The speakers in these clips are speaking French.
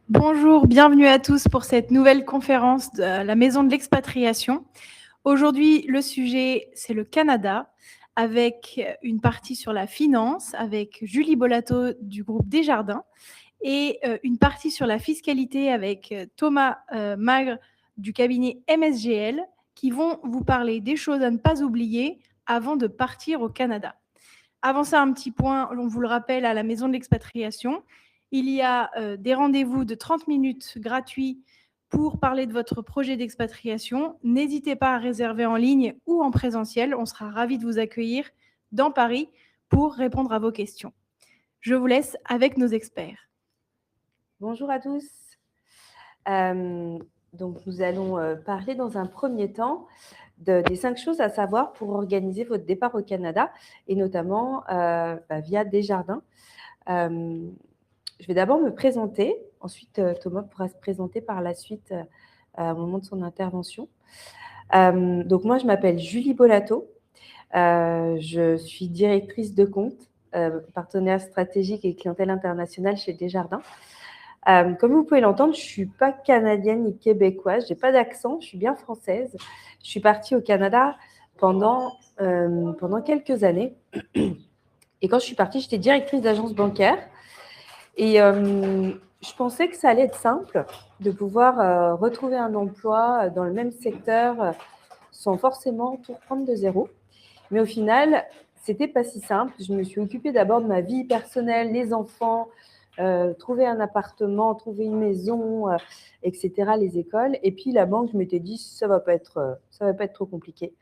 Bonjour, bienvenue à tous pour cette nouvelle conférence de la Maison de l'Expatriation. Aujourd'hui, le sujet, c'est le Canada, avec une partie sur la finance, avec Julie Bolato du groupe Desjardins, et une partie sur la fiscalité avec Thomas Magre du cabinet MSGL, qui vont vous parler des choses à ne pas oublier avant de partir au Canada. Avant ça, un petit point, on vous le rappelle, à la Maison de l'Expatriation, il y a des rendez-vous de 30 minutes gratuits pour parler de votre projet d'expatriation. N'hésitez pas à réserver en ligne ou en présentiel. On sera ravis de vous accueillir dans Paris pour répondre à vos questions. Je vous laisse avec nos experts. Bonjour à tous. Donc, nous allons parler dans un premier temps des 5 choses à savoir pour organiser votre départ au Canada, et notamment via Desjardins. Je vais d'abord me présenter. Ensuite, Thomas pourra se présenter par la suite au moment de son intervention. Donc, moi, je m'appelle Julie Bolato. Je suis directrice de compte, partenaire stratégique et clientèle internationale chez Desjardins. Comme vous pouvez l'entendre, je ne suis pas canadienne ni québécoise, je n'ai pas d'accent, je suis bien française. Je suis partie au Canada pendant quelques années. Et quand je suis partie, j'étais directrice d'agence bancaire. Et je pensais que ça allait être simple de pouvoir retrouver un emploi dans le même secteur sans forcément tout reprendre de zéro. Mais au final, ce n'était pas si simple. Je me suis occupée d'abord de ma vie personnelle, les enfants, trouver un appartement, trouver une maison, etc., les écoles. Et puis la banque, je m'étais dit, ça va pas être trop compliqué.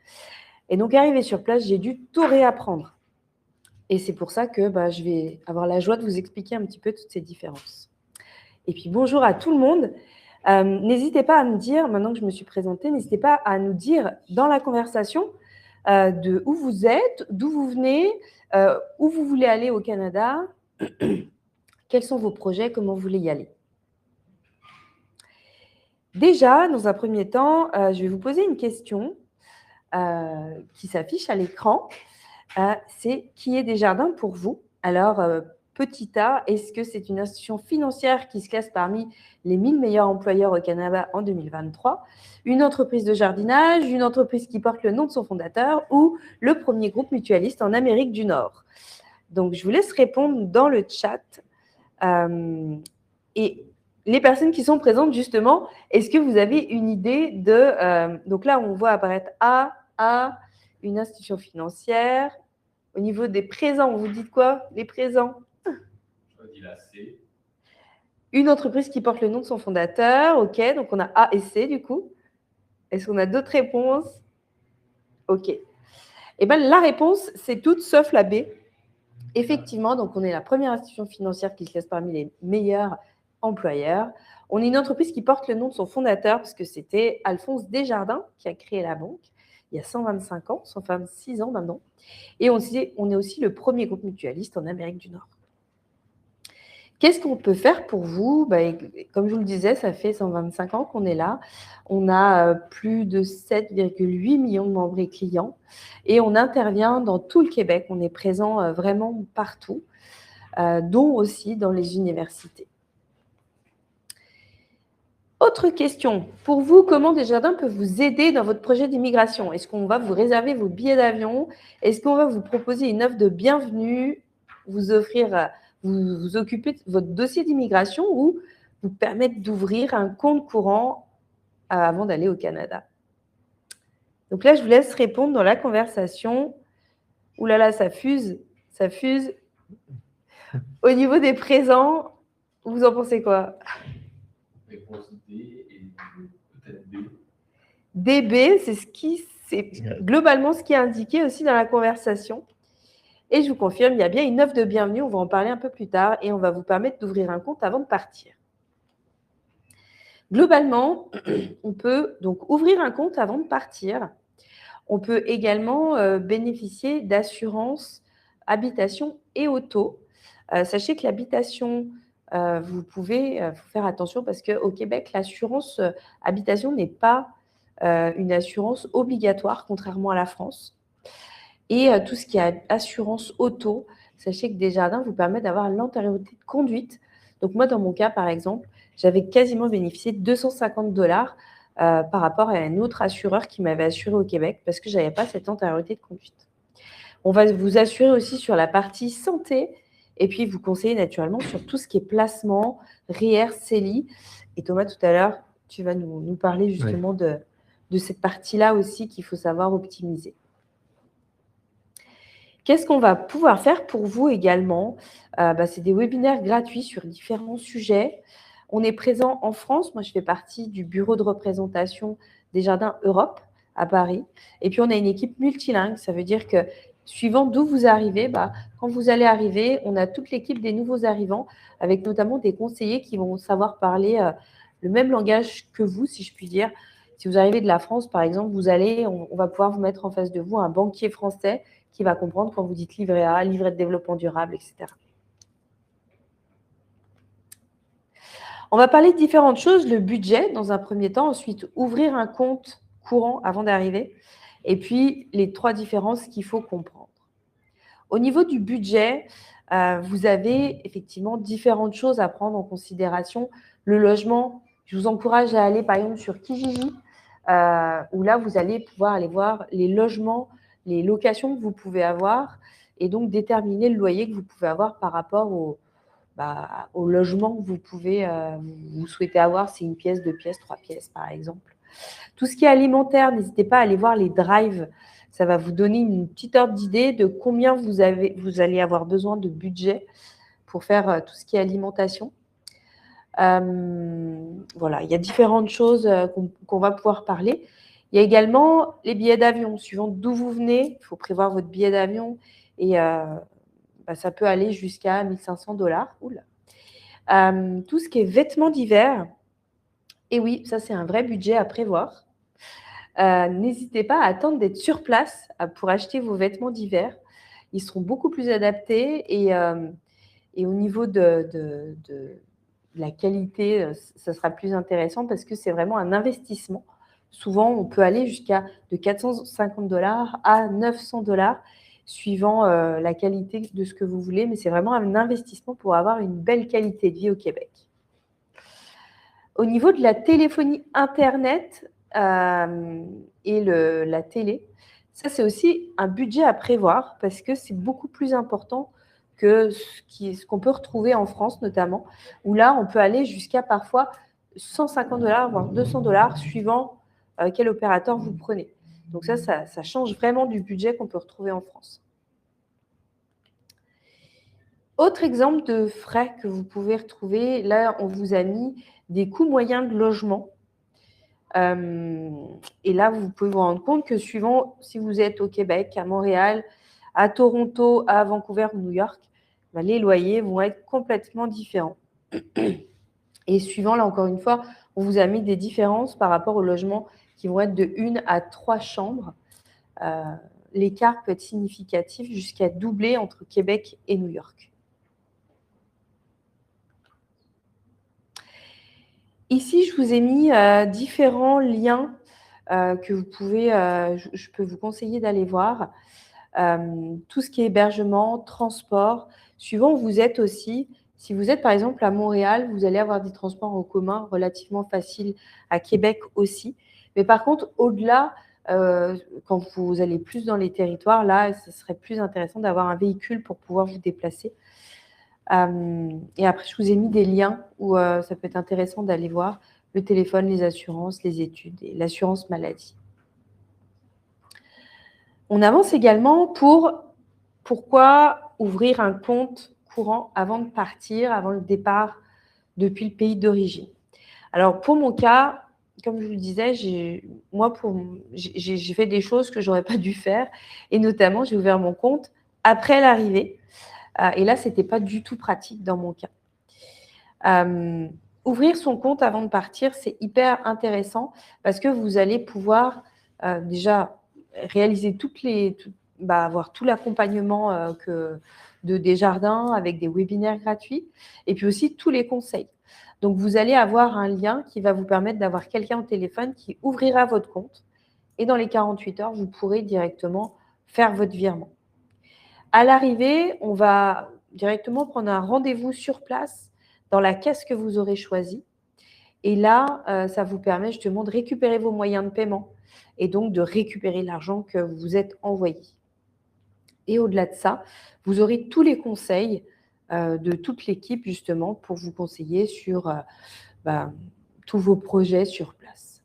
Et donc, arrivée sur place, j'ai dû tout réapprendre. Et c'est pour ça que je vais avoir la joie de vous expliquer un petit peu toutes ces différences. Et puis, bonjour à tout le monde. N'hésitez pas à me dire, maintenant que je me suis présentée, n'hésitez pas à nous dire dans la conversation de où vous êtes, d'où vous venez, où vous voulez aller au Canada. Quels sont vos projets? Comment vous voulez y aller? Déjà, dans un premier temps, je vais vous poser une question qui s'affiche à l'écran. C'est qui est Desjardins pour vous? Alors, petit a, est-ce que c'est une institution financière qui se classe parmi les 1000 meilleurs employeurs au Canada en 2023, une entreprise de jardinage, une entreprise qui porte le nom de son fondateur ou le premier groupe mutualiste en Amérique du Nord? Donc, je vous laisse répondre dans le chat. Et les personnes qui sont présentes, justement, est-ce que vous avez une idée de… donc là, on voit apparaître A, une institution financière. Au niveau des présents, vous dites quoi? Les présents? Je dis la C. Une entreprise qui porte le nom de son fondateur. OK, donc on a A et C, du coup. Est-ce qu'on a d'autres réponses? OK. Eh bien, la réponse, c'est toute sauf la B. Effectivement, donc on est la première institution financière qui se classe parmi les meilleurs employeurs. On est une entreprise qui porte le nom de son fondateur, parce que c'était Alphonse Desjardins qui a créé la banque il y a 125 ans, 126 ans maintenant. Et on est aussi le premier groupe mutualiste en Amérique du Nord. Qu'est-ce qu'on peut faire pour vous? Comme je vous le disais, ça fait 125 ans qu'on est là. On a plus de 7,8 millions de membres et clients. Et on intervient dans tout le Québec. On est présent vraiment partout, dont aussi dans les universités. Autre question. Pour vous, comment Desjardins peut vous aider dans votre projet d'immigration? Est-ce qu'on va vous réserver vos billets d'avion? Est-ce qu'on va vous proposer une offre de bienvenue, vous offrir… vous occuper de votre dossier d'immigration ou vous permettre d'ouvrir un compte courant avant d'aller au Canada? Donc là, je vous laisse répondre dans la conversation. Ouh là là, ça fuse, ça fuse. Au niveau des présents, vous en pensez quoi? Réponse D et peut-être B. DB, c'est globalement ce qui est indiqué aussi dans la conversation. Et je vous confirme, il y a bien une offre de bienvenue, on va en parler un peu plus tard, et on va vous permettre d'ouvrir un compte avant de partir. Globalement, on peut donc ouvrir un compte avant de partir. On peut également bénéficier d'assurance habitation et auto. Sachez que l'habitation, vous pouvez faire attention parce qu'au Québec, l'assurance habitation n'est pas une assurance obligatoire, contrairement à la France. Et tout ce qui est assurance auto, sachez que Desjardins vous permet d'avoir l'antériorité de conduite. Donc moi, dans mon cas, par exemple, j'avais quasiment bénéficié de 250 $ par rapport à un autre assureur qui m'avait assuré au Québec parce que je n'avais pas cette antériorité de conduite. On va vous assurer aussi sur la partie santé et puis vous conseiller naturellement sur tout ce qui est placement, REER, CELI. Et Thomas, tout à l'heure, tu vas nous parler justement de cette partie-là aussi qu'il faut savoir optimiser. Qu'est-ce qu'on va pouvoir faire pour vous également? C'est des webinaires gratuits sur différents sujets. On est présent en France. Moi, je fais partie du bureau de représentation des Jardins Europe à Paris. Et puis, on a une équipe multilingue. Ça veut dire que suivant d'où vous arrivez, quand vous allez arriver, on a toute l'équipe des nouveaux arrivants avec notamment des conseillers qui vont savoir parler le même langage que vous, si je puis dire. Si vous arrivez de la France, par exemple, on va pouvoir vous mettre en face de vous un banquier français qui va comprendre quand vous dites livret A, livret de développement durable, etc. On va parler de différentes choses, le budget dans un premier temps, ensuite ouvrir un compte courant avant d'arriver, et puis les 3 différences qu'il faut comprendre. Au niveau du budget, vous avez effectivement différentes choses à prendre en considération. Le logement, je vous encourage à aller par exemple sur Kijiji, où là, vous allez pouvoir aller voir les logements, les locations que vous pouvez avoir et donc déterminer le loyer que vous pouvez avoir par rapport au logement que vous souhaitez avoir. C'est une pièce, 2 pièces, 3 pièces, par exemple. Tout ce qui est alimentaire, n'hésitez pas à aller voir les drives. Ça va vous donner une petite ordre d'idée de combien vous allez avoir besoin de budget pour faire tout ce qui est alimentation. Voilà, il y a différentes choses qu'on va pouvoir parler. Il y a également les billets d'avion. Suivant d'où vous venez, il faut prévoir votre billet d'avion et ça peut aller jusqu'à 1 500 $. Oula. Tout ce qui est vêtements d'hiver, et oui, ça c'est un vrai budget à prévoir. N'hésitez pas à attendre d'être sur place pour acheter vos vêtements d'hiver. Ils seront beaucoup plus adaptés et au niveau de la qualité, ça sera plus intéressant parce que c'est vraiment un investissement. Souvent, on peut aller jusqu'à de 450 $ à 900 $ suivant la qualité de ce que vous voulez, mais c'est vraiment un investissement pour avoir une belle qualité de vie au Québec. Au niveau de la téléphonie Internet et la télé, ça, c'est aussi un budget à prévoir parce que c'est beaucoup plus important que ce qu'on peut retrouver en France notamment, où là, on peut aller jusqu'à parfois 150 $, voire 200 $ suivant quel opérateur vous prenez. Donc ça change vraiment du budget qu'on peut retrouver en France. Autre exemple de frais que vous pouvez retrouver, là, on vous a mis des coûts moyens de logement. Et là, vous pouvez vous rendre compte que suivant si vous êtes au Québec, à Montréal, à Toronto, à Vancouver ou New York, les loyers vont être complètement différents. Et suivant, là encore une fois, on vous a mis des différences par rapport aux logements qui vont être de 1 à 3 chambres. L'écart peut être significatif jusqu'à doubler entre Québec et New York. Ici, je vous ai mis différents liens que vous pouvez, je peux vous conseiller d'aller voir. Tout ce qui est hébergement, transport, suivant où vous êtes aussi. Si vous êtes par exemple à Montréal, vous allez avoir des transports en commun relativement faciles, à Québec aussi. Mais par contre, au-delà, quand vous allez plus dans les territoires, là, ce serait plus intéressant d'avoir un véhicule pour pouvoir vous déplacer. Et après, je vous ai mis des liens où ça peut être intéressant d'aller voir le téléphone, les assurances, les études et l'assurance maladie. On avance également pourquoi ouvrir un compte courant avant de partir, avant le départ depuis le pays d'origine. Alors, pour mon cas, comme je vous le disais, j'ai fait des choses que je n'aurais pas dû faire et notamment, j'ai ouvert mon compte après l'arrivée. Et là, ce n'était pas du tout pratique dans mon cas. Ouvrir son compte avant de partir, c'est hyper intéressant parce que vous allez pouvoir déjà réaliser avoir tout l'accompagnement des jardins avec des webinaires gratuits et puis aussi tous les conseils. Donc, vous allez avoir un lien qui va vous permettre d'avoir quelqu'un au téléphone qui ouvrira votre compte et dans les 48 heures, vous pourrez directement faire votre virement. À l'arrivée, on va directement prendre un rendez-vous sur place dans la caisse que vous aurez choisie. Et là, ça vous permet justement de récupérer vos moyens de paiement et donc de récupérer l'argent que vous vous êtes envoyé. Et au-delà de ça, vous aurez tous les conseils de toute l'équipe justement pour vous conseiller sur tous vos projets sur place.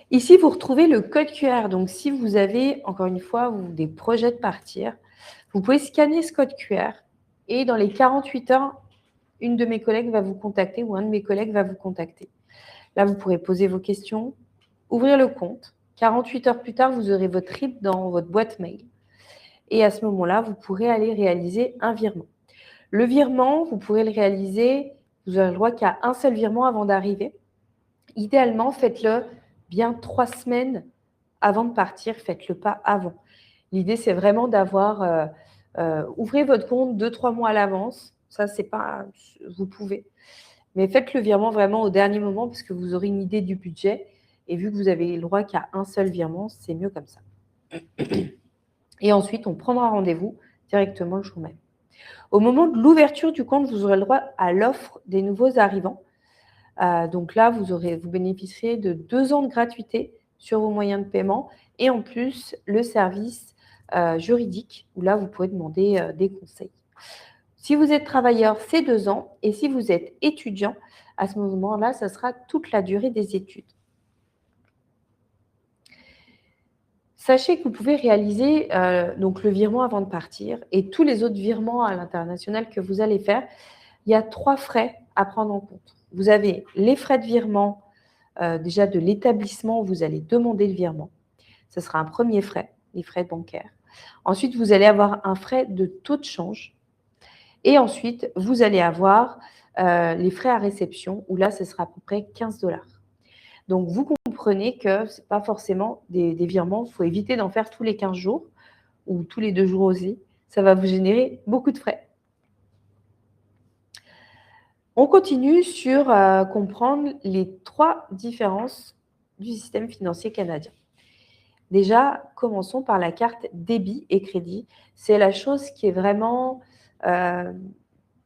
Ici, vous retrouvez le code QR. Donc, si vous avez, encore une fois, des projets de partir, vous pouvez scanner ce code QR et dans les 48 heures, une de mes collègues va vous contacter ou un de mes collègues va vous contacter. Là, vous pourrez poser vos questions, ouvrir le compte. 48 heures plus tard, vous aurez votre RIB dans votre boîte mail. Et à ce moment-là, vous pourrez aller réaliser un virement. Le virement, vous pourrez le réaliser, vous aurez le droit qu'à un seul virement avant d'arriver. Idéalement, faites-le bien 3 semaines avant de partir, faites-le pas avant. L'idée, c'est vraiment d'avoir, ouvrez votre compte 2-3 mois à l'avance. Ça, c'est pas, vous pouvez. Mais faites le virement vraiment au dernier moment parce que vous aurez une idée du budget. Et vu que vous avez le droit qu'à un seul virement, c'est mieux comme ça. Et ensuite, on prendra rendez-vous directement le jour même. Au moment de l'ouverture du compte, vous aurez le droit à l'offre des nouveaux arrivants. Donc là, vous bénéficierez de 2 ans de gratuité sur vos moyens de paiement et en plus, le service juridique où là, vous pourrez demander des conseils. Si vous êtes travailleur, c'est 2 ans. Et si vous êtes étudiant, à ce moment-là, ça sera toute la durée des études. Sachez que vous pouvez réaliser donc le virement avant de partir et tous les autres virements à l'international que vous allez faire. Il y a 3 frais à prendre en compte. Vous avez les frais de virement déjà de l'établissement où vous allez demander le virement. Ce sera un premier frais, les frais bancaires. Ensuite, vous allez avoir un frais de taux de change. Et ensuite, vous allez avoir les frais à réception, où là, ce sera à peu près 15 $. Donc, vous comprenez que ce n'est pas forcément des virements. Il faut éviter d'en faire tous les 15 jours ou tous les 2 jours aussi. Ça va vous générer beaucoup de frais. On continue sur comprendre les 3 différences du système financier canadien. Déjà, commençons par la carte débit et crédit. C'est la chose qui est vraiment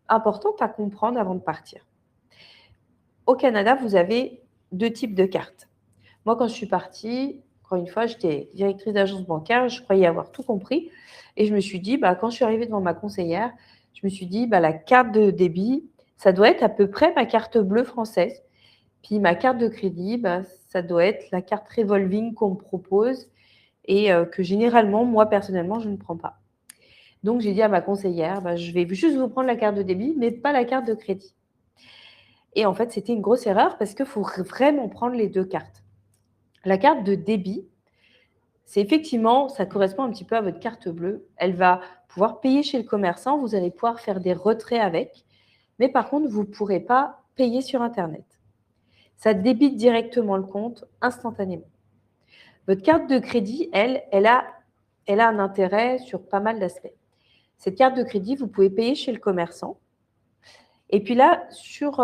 importante à comprendre avant de partir. Au Canada, vous avez 2 types de cartes. Moi, quand je suis partie, encore une fois, j'étais directrice d'agence bancaire, je croyais avoir tout compris. Et je me suis dit, quand je suis arrivée devant ma conseillère, je me suis dit, la carte de débit, ça doit être à peu près ma carte bleue française. Puis ma carte de crédit, ça doit être la carte revolving qu'on me propose et que généralement, moi, personnellement, je ne prends pas. Donc, j'ai dit à ma conseillère, je vais juste vous prendre la carte de débit, mais pas la carte de crédit. Et en fait, c'était une grosse erreur parce qu'il faut vraiment prendre les 2 cartes. La carte de débit, c'est effectivement, ça correspond un petit peu à votre carte bleue. Elle va pouvoir payer chez le commerçant, vous allez pouvoir faire des retraits avec, mais par contre, vous ne pourrez pas payer sur Internet. Ça débite directement le compte instantanément. Votre carte de crédit, elle a un intérêt sur pas mal d'aspects. Cette carte de crédit, vous pouvez payer chez le commerçant. Et puis là, sur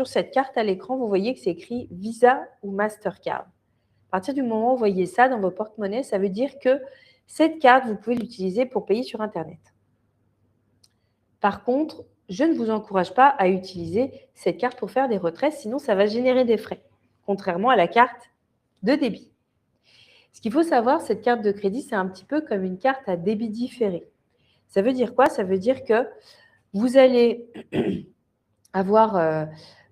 cette carte à l'écran, vous voyez que c'est écrit Visa ou Mastercard. À partir du moment où vous voyez ça dans vos porte-monnaies, ça veut dire que cette carte, vous pouvez l'utiliser pour payer sur Internet. Par contre, je ne vous encourage pas à utiliser cette carte pour faire des retraits, sinon ça va générer des frais, contrairement à la carte de débit. Ce qu'il faut savoir, cette carte de crédit, c'est un petit peu comme une carte à débit différé. Ça veut dire quoi? Ça veut dire que vous allez avoir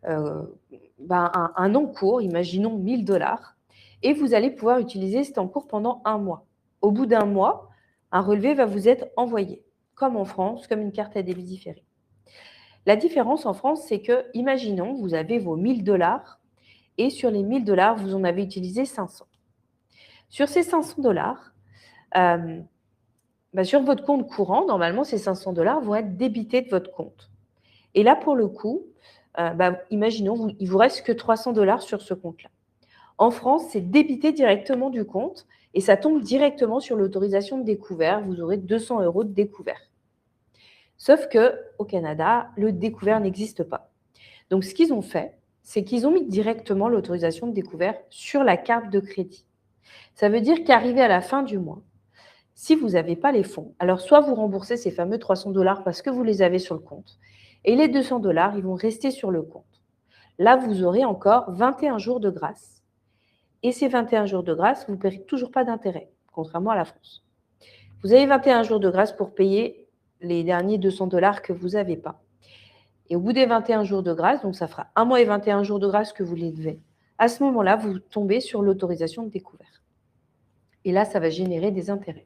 un encours, imaginons 1 000 $, et vous allez pouvoir utiliser cet encours pendant 1 mois. Au bout d'1 mois, un relevé va vous être envoyé, comme en France, comme une carte à débit différé. La différence en France, c'est que, imaginons, vous avez vos 1 000 $ et sur les 1 000 $, vous en avez utilisé 500. Sur ces 500 $, sur votre compte courant, normalement, ces 500 $ vont être débités de votre compte. Et là, pour le coup, imaginons, il ne vous reste que 300 $ sur ce compte-là. En France, c'est débité directement du compte et ça tombe directement sur l'autorisation de découvert. Vous aurez 200 € de découvert. Sauf qu'au Canada, le découvert n'existe pas. Donc, ce qu'ils ont fait, c'est qu'ils ont mis directement l'autorisation de découvert sur la carte de crédit. Ça veut dire qu'arrivé à la fin du mois, si vous n'avez pas les fonds, alors soit vous remboursez ces fameux 300 $ parce que vous les avez sur le compte, et les 200 $, ils vont rester sur le compte. Là, vous aurez encore 21 jours de grâce. Et ces 21 jours de grâce, vous ne paierez toujours pas d'intérêt, contrairement à la France. Vous avez 21 jours de grâce pour payer les derniers 200 $ que vous n'avez pas. Et au bout des 21 jours de grâce, donc ça fera 1 mois et 21 jours de grâce que vous les devez, à ce moment-là, vous tombez sur l'autorisation de découvert. Et là, ça va générer des intérêts.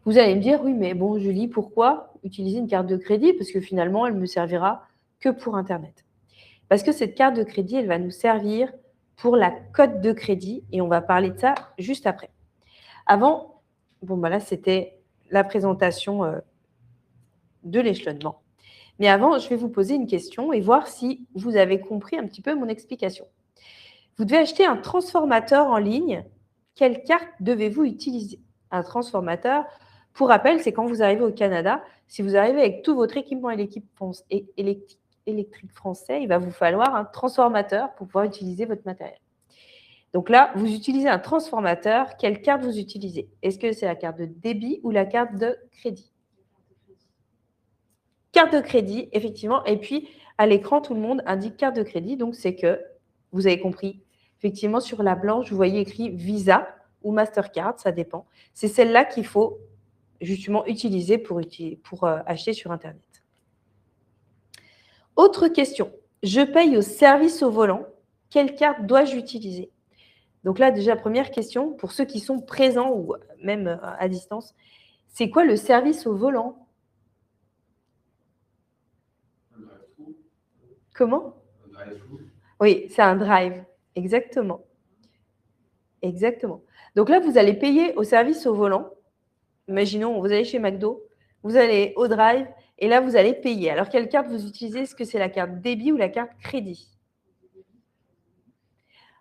Vous allez me dire, oui, mais bon, Julie, pourquoi utiliser une carte de crédit? Parce que finalement, elle ne me servira que pour Internet. Parce que cette carte de crédit, elle va nous servir pour la cote de crédit et on va parler de ça juste après. Avant, là, c'était la présentation de l'échelonnement. Mais avant, je vais vous poser une question et voir si vous avez compris un petit peu mon explication. Vous devez acheter un transformateur en ligne. Quelle carte devez-vous utiliser? Un transformateur, pour rappel, c'est quand vous arrivez au Canada, si vous arrivez avec tout votre équipement électrique français, il va vous falloir un transformateur pour pouvoir utiliser votre matériel. Donc là, vous utilisez un transformateur. Quelle carte vous utilisez? Est-ce que c'est la carte de débit ou la carte de crédit? Carte de crédit, effectivement. Et puis, à l'écran, tout le monde indique carte de crédit. Donc, c'est que, vous avez compris, effectivement, sur la blanche, vous voyez écrit Visa ou Mastercard, ça dépend. C'est celle-là qu'il faut justement utiliser pour acheter sur Internet. Autre question. Je paye au service au volant. Quelle carte dois-je utiliser? Donc là, déjà, première question, pour ceux qui sont présents ou même à distance, c'est quoi le service au volant? Comment? Oui, c'est un drive, exactement. Exactement. Donc là, vous allez payer au service au volant. Imaginons, vous allez chez McDo, vous allez au drive, et là, vous allez payer. Alors, quelle carte vous utilisez? Est-ce que c'est la carte débit ou la carte crédit?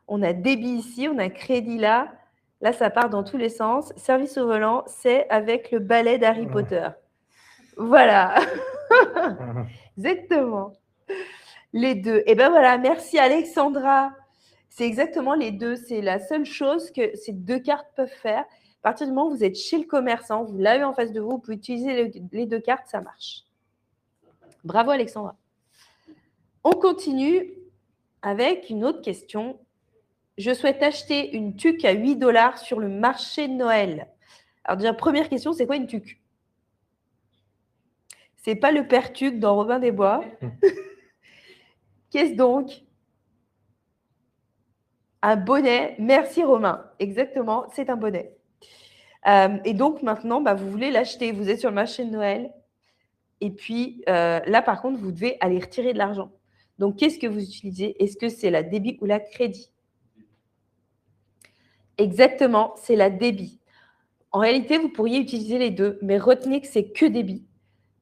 On a débit ici, on a crédit là. Là, ça part dans tous les sens. Service au volant, c'est avec le balai d'Harry Potter. Voilà. Exactement. Les deux. Et bien voilà, merci Alexandra. C'est exactement les deux. C'est la seule chose que ces deux cartes peuvent faire. À partir du moment où vous êtes chez le commerçant, vous l'avez en face de vous, vous pouvez utiliser les deux cartes, ça marche. Bravo Alexandra. On continue avec une autre question. Je souhaite acheter une tuque à 8 $ sur le marché de Noël. Alors déjà, première question, c'est quoi une tuque? C'est pas le père Tuc dans Robin des Bois. Qu'est-ce donc? Un bonnet. Merci Romain. Exactement, c'est un bonnet. Et donc maintenant, vous voulez l'acheter. Vous êtes sur le marché de Noël. Et puis là, par contre, vous devez aller retirer de l'argent. Donc, qu'est-ce que vous utilisez? Est-ce que c'est la débit ou la crédit? Exactement, c'est la débit. En réalité, vous pourriez utiliser les deux, mais retenez que c'est que débit.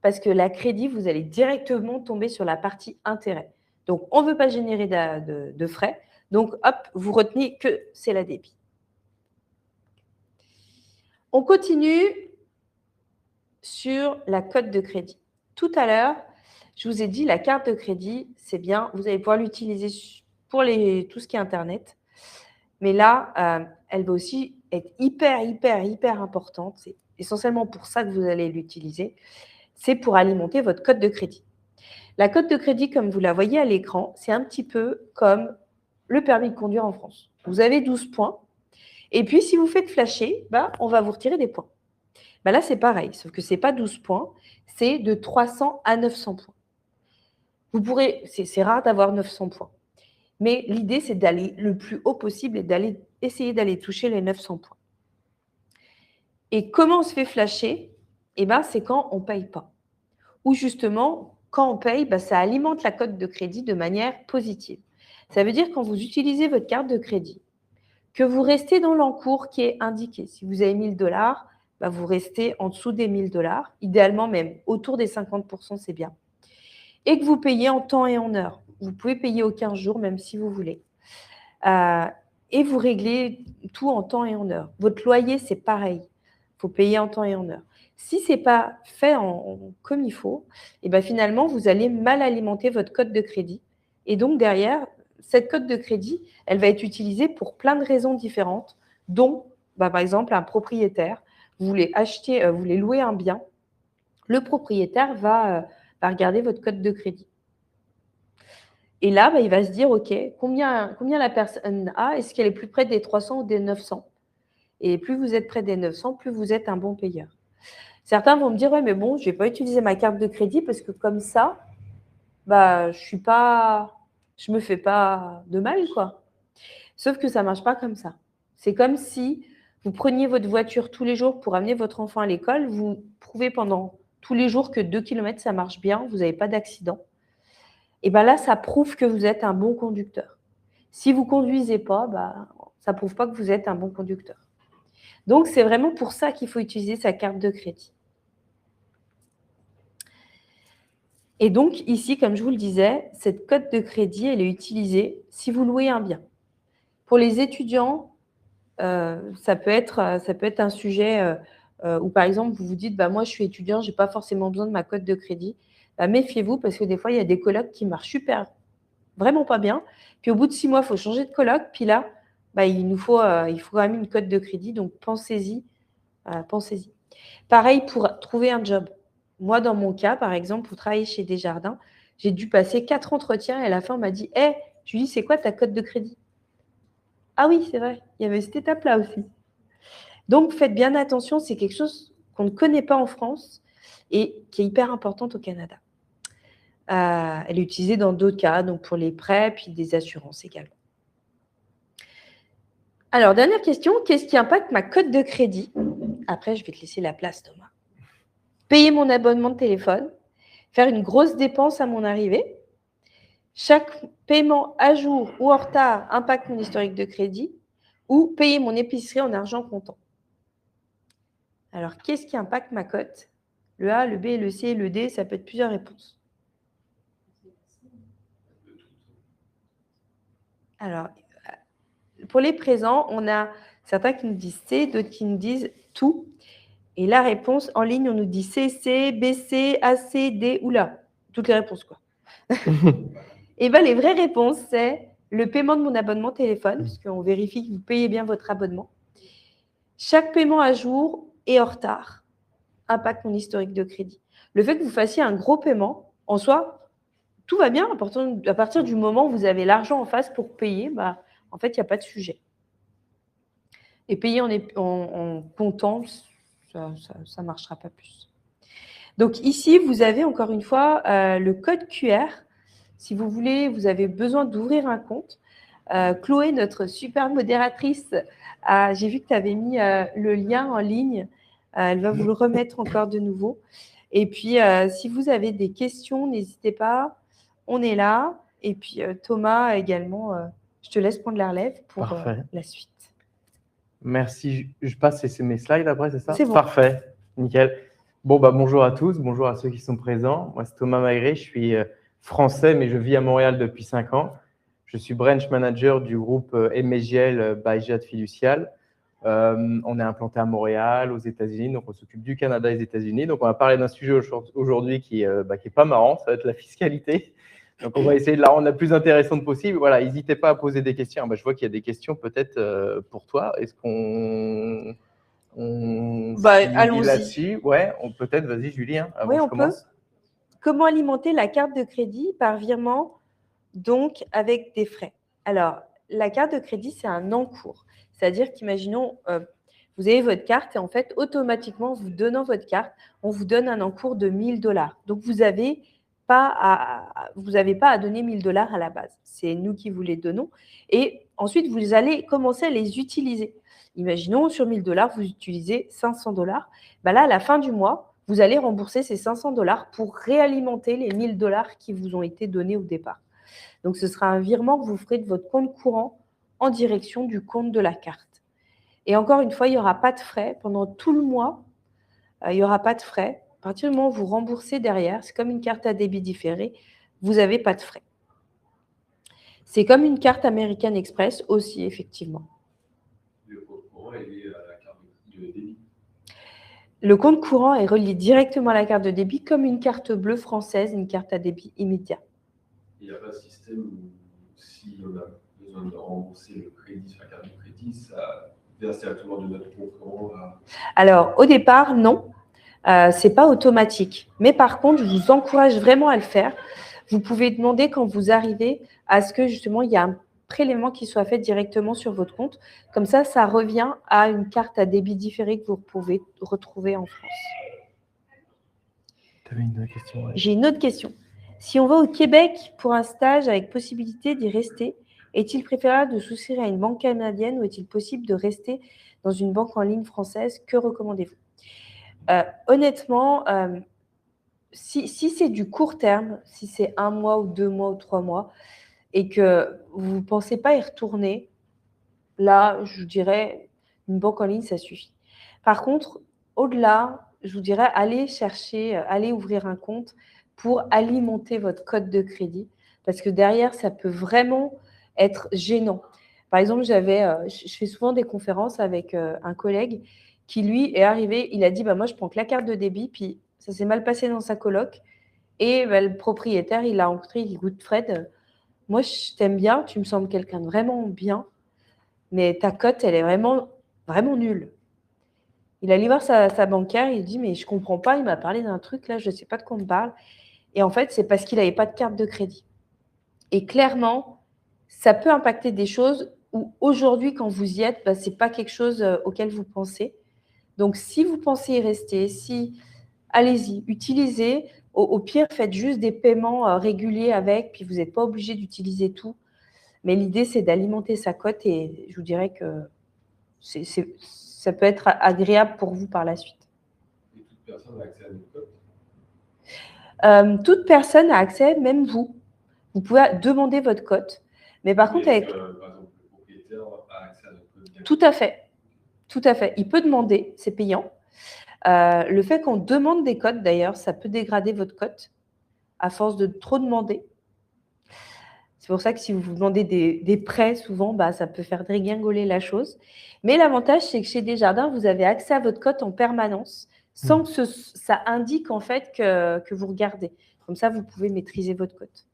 Parce que la crédit, vous allez directement tomber sur la partie intérêt. Donc, on ne veut pas générer de frais. Donc, hop, vous retenez que c'est la débit. On continue sur la cote de crédit. Tout à l'heure, je vous ai dit, la carte de crédit, c'est bien. Vous allez pouvoir l'utiliser pour tout ce qui est Internet. Mais là, elle va aussi être hyper importante. C'est essentiellement pour ça que vous allez l'utiliser. C'est pour alimenter votre cote de crédit. La cote de crédit, comme vous la voyez à l'écran, c'est un petit peu comme le permis de conduire en France. Vous avez 12 points. Et puis, si vous faites flasher, on va vous retirer des points. Là, c'est pareil, sauf que ce n'est pas 12 points, c'est de 300 à 900 points. Vous pourrez, c'est rare d'avoir 900 points. Mais l'idée, c'est d'aller le plus haut possible et essayer d'aller toucher les 900 points. Et comment on se fait flasher? C'est quand on ne paye pas. Ou justement, quand on paye, ça alimente la cote de crédit de manière positive. Ça veut dire quand vous utilisez votre carte de crédit, que vous restez dans l'encours qui est indiqué. Si vous avez 1 000 $, vous restez en dessous des 1 000 $, idéalement même autour des 50%, c'est bien. Et que vous payez en temps et en heure. Vous pouvez payer aux 15 jours, même si vous voulez. Et vous réglez tout en temps et en heure. Votre loyer, c'est pareil. Il faut payer en temps et en heure. Si ce n'est pas fait comme il faut, finalement, vous allez mal alimenter votre cote de crédit. Et donc, derrière, cette cote de crédit, elle va être utilisée pour plein de raisons différentes, dont, par exemple, un propriétaire vous voulez vous voulez louer un bien, le propriétaire va regarder votre code de crédit. Et là, il va se dire, OK, combien la personne a? Est-ce qu'elle est plus près des 300 ou des 900? Et plus vous êtes près des 900, plus vous êtes un bon payeur. Certains vont me dire, ouais, mais bon, je ne vais pas utiliser ma carte de crédit parce que comme ça, je me fais pas de mal, quoi. Sauf que ça ne marche pas comme ça. C'est comme si vous preniez votre voiture tous les jours pour amener votre enfant à l'école, vous prouvez pendant tous les jours que 2 km, ça marche bien, vous n'avez pas d'accident. Et bien là, ça prouve que vous êtes un bon conducteur. Si vous ne conduisez pas, ça ne prouve pas que vous êtes un bon conducteur. Donc, c'est vraiment pour ça qu'il faut utiliser sa carte de crédit. Et donc, ici, comme je vous le disais, cette carte de crédit, elle est utilisée si vous louez un bien. Pour les étudiants, ça peut être un sujet où, par exemple, vous vous dites, moi, je suis étudiant, je n'ai pas forcément besoin de ma carte de crédit. Méfiez-vous parce que des fois, il y a des colocs qui marchent super, vraiment pas bien. Puis, au bout de 6 mois, il faut changer de coloc. Puis là, il faut quand même une carte de crédit. Donc, pensez-y. Pensez-y. Pareil pour trouver un job. Moi, dans mon cas, par exemple, pour travailler chez Desjardins, j'ai dû passer 4 entretiens et à la fin, on m'a dit « Julie, c'est quoi ta cote de crédit ?» Ah oui, c'est vrai, il y avait cette étape-là aussi. Donc, faites bien attention, c'est quelque chose qu'on ne connaît pas en France et qui est hyper importante au Canada. Elle est utilisée dans d'autres cas, donc pour les prêts, puis des assurances également. Alors, dernière question, qu'est-ce qui impacte ma cote de crédit? Après, je vais te laisser la place, Thomas. Payer mon abonnement de téléphone, faire une grosse dépense à mon arrivée. Chaque paiement à jour ou en retard impacte mon historique de crédit ou payer mon épicerie en argent comptant. Alors, qu'est-ce qui impacte ma cote? Le A, le B, le C, le D, ça peut être plusieurs réponses. Alors, pour les présents, on a certains qui nous disent C, d'autres qui nous disent tout. Et la réponse, en ligne, on nous dit CC, BC, AC, D, oula, toutes les réponses, quoi. Et les vraies réponses, c'est le paiement de mon abonnement téléphone, puisqu'on vérifie que vous payez bien votre abonnement. Chaque paiement à jour et en retard impacte mon historique de crédit. Le fait que vous fassiez un gros paiement, en soi, tout va bien. À partir du moment où vous avez l'argent en face pour payer, en fait, il n'y a pas de sujet. Et payer en comptant, ça ne marchera pas plus. Donc ici, vous avez encore une fois le code QR. Si vous voulez, vous avez besoin d'ouvrir un compte. Chloé, notre super modératrice, j'ai vu que tu avais mis le lien en ligne. Elle va vous le remettre encore de nouveau. Et puis, si vous avez des questions, n'hésitez pas. On est là. Et puis, Thomas également, je te laisse prendre la relève pour la suite. Merci. Je passe mes slides après, c'est ça? C'est bon. Parfait. Nickel. Bon, bonjour à tous. Bonjour à ceux qui sont présents. Moi, c'est Thomas Magré. Je suis français, mais je vis à Montréal depuis 5 ans. Je suis branch manager du groupe MSGL by Jade Fiducial. On est implanté à Montréal, aux États-Unis. Donc, on s'occupe du Canada et des États-Unis. Donc, on va parler d'un sujet aujourd'hui qui est pas marrant. Ça va être la fiscalité. Donc, on va essayer de la rendre la plus intéressante possible. Voilà, n'hésitez pas à poser des questions. Je vois qu'il y a des questions peut-être pour toi. Est-ce qu'on allons-y là-dessus? Ouais, peut-être. Vas-y, Julie, avant oui, que je commence. Peut. Comment alimenter la carte de crédit par virement, donc avec des frais? Alors, la carte de crédit, c'est un encours. C'est-à-dire qu'imaginons, vous avez votre carte et en fait, automatiquement, vous donnant votre carte, on vous donne un encours de 1 000 $. Donc, vous n'avez pas à donner 1 000 $ à la base. C'est nous qui vous les donnons. Et ensuite, vous allez commencer à les utiliser. Imaginons, sur 1 000 $, vous utilisez 500 $. Là, à la fin du mois, vous allez rembourser ces 500 $ pour réalimenter les 1 000 $ qui vous ont été donnés au départ. Donc, ce sera un virement que vous ferez de votre compte courant en direction du compte de la carte. Et encore une fois, il n'y aura pas de frais. Pendant tout le mois, il n'y aura pas de frais. À partir du moment où vous remboursez derrière, c'est comme une carte à débit différé, vous n'avez pas de frais. C'est comme une carte American Express aussi, effectivement. Le compte courant est lié à la carte de débit. Le compte courant est relié directement à la carte de débit comme une carte bleue française, une carte à débit immédiat. Il n'y a pas de système où si on a besoin de rembourser le crédit sur la carte de crédit, ça C'est directement de notre concurrent Alors, au départ, non. Ce n'est pas automatique. Mais par contre, je vous encourage vraiment à le faire. Vous pouvez demander quand vous arrivez à ce que justement il y a un prélèvement qui soit fait directement sur votre compte. Comme ça revient à une carte à débit différé que vous pouvez retrouver en France. Tu avais une autre question? Ouais. J'ai une autre question. Si on va au Québec pour un stage avec possibilité d'y rester, est-il préférable de souscrire à une banque canadienne ou est-il possible de rester dans une banque en ligne française? Que recommandez-vous? Honnêtement, si c'est du court terme, si c'est 1 mois ou 2 mois ou 3 mois, et que vous ne pensez pas y retourner, là, je vous dirais, une banque en ligne, ça suffit. Par contre, au-delà, je vous dirais, allez ouvrir un compte pour alimenter votre code de crédit, parce que derrière, ça peut vraiment être gênant. Par exemple, je fais souvent des conférences avec un collègue qui, lui, est arrivé, il a dit, moi, je prends que la carte de débit, puis ça s'est mal passé dans sa coloc, et le propriétaire, il l'a rencontré, il dit, écoute, Fred, moi, je t'aime bien, tu me sembles quelqu'un de vraiment bien, mais ta cote, elle est vraiment, vraiment nulle. Il allait voir sa banquière, il dit, mais je ne comprends pas, il m'a parlé d'un truc, là, je ne sais pas de quoi on me parle. Et en fait, c'est parce qu'il n'avait pas de carte de crédit. Et clairement, ça peut impacter des choses où aujourd'hui, quand vous y êtes, ce n'est pas quelque chose auquel vous pensez. Donc, si vous pensez y rester, allez-y, utilisez. Au pire, faites juste des paiements réguliers avec, puis vous n'êtes pas obligé d'utiliser tout. Mais l'idée, c'est d'alimenter sa cote et je vous dirais que ça peut être agréable pour vous par la suite. Et toute personne a accès à notre cote? Toute personne a accès, même vous. Vous pouvez demander votre cote. Mais par contre, par exemple, le propriétaire a accès à notre cote? Tout à fait. Tout à fait. Il peut demander, c'est payant. Le fait qu'on demande des cotes, d'ailleurs, ça peut dégrader votre cote à force de trop demander. C'est pour ça que si vous vous demandez des prêts, souvent, ça peut faire dégringoler la chose. Mais l'avantage, c'est que chez Desjardins, vous avez accès à votre cote en permanence sans que ça indique en fait que vous regardez. Comme ça, vous pouvez maîtriser votre cote.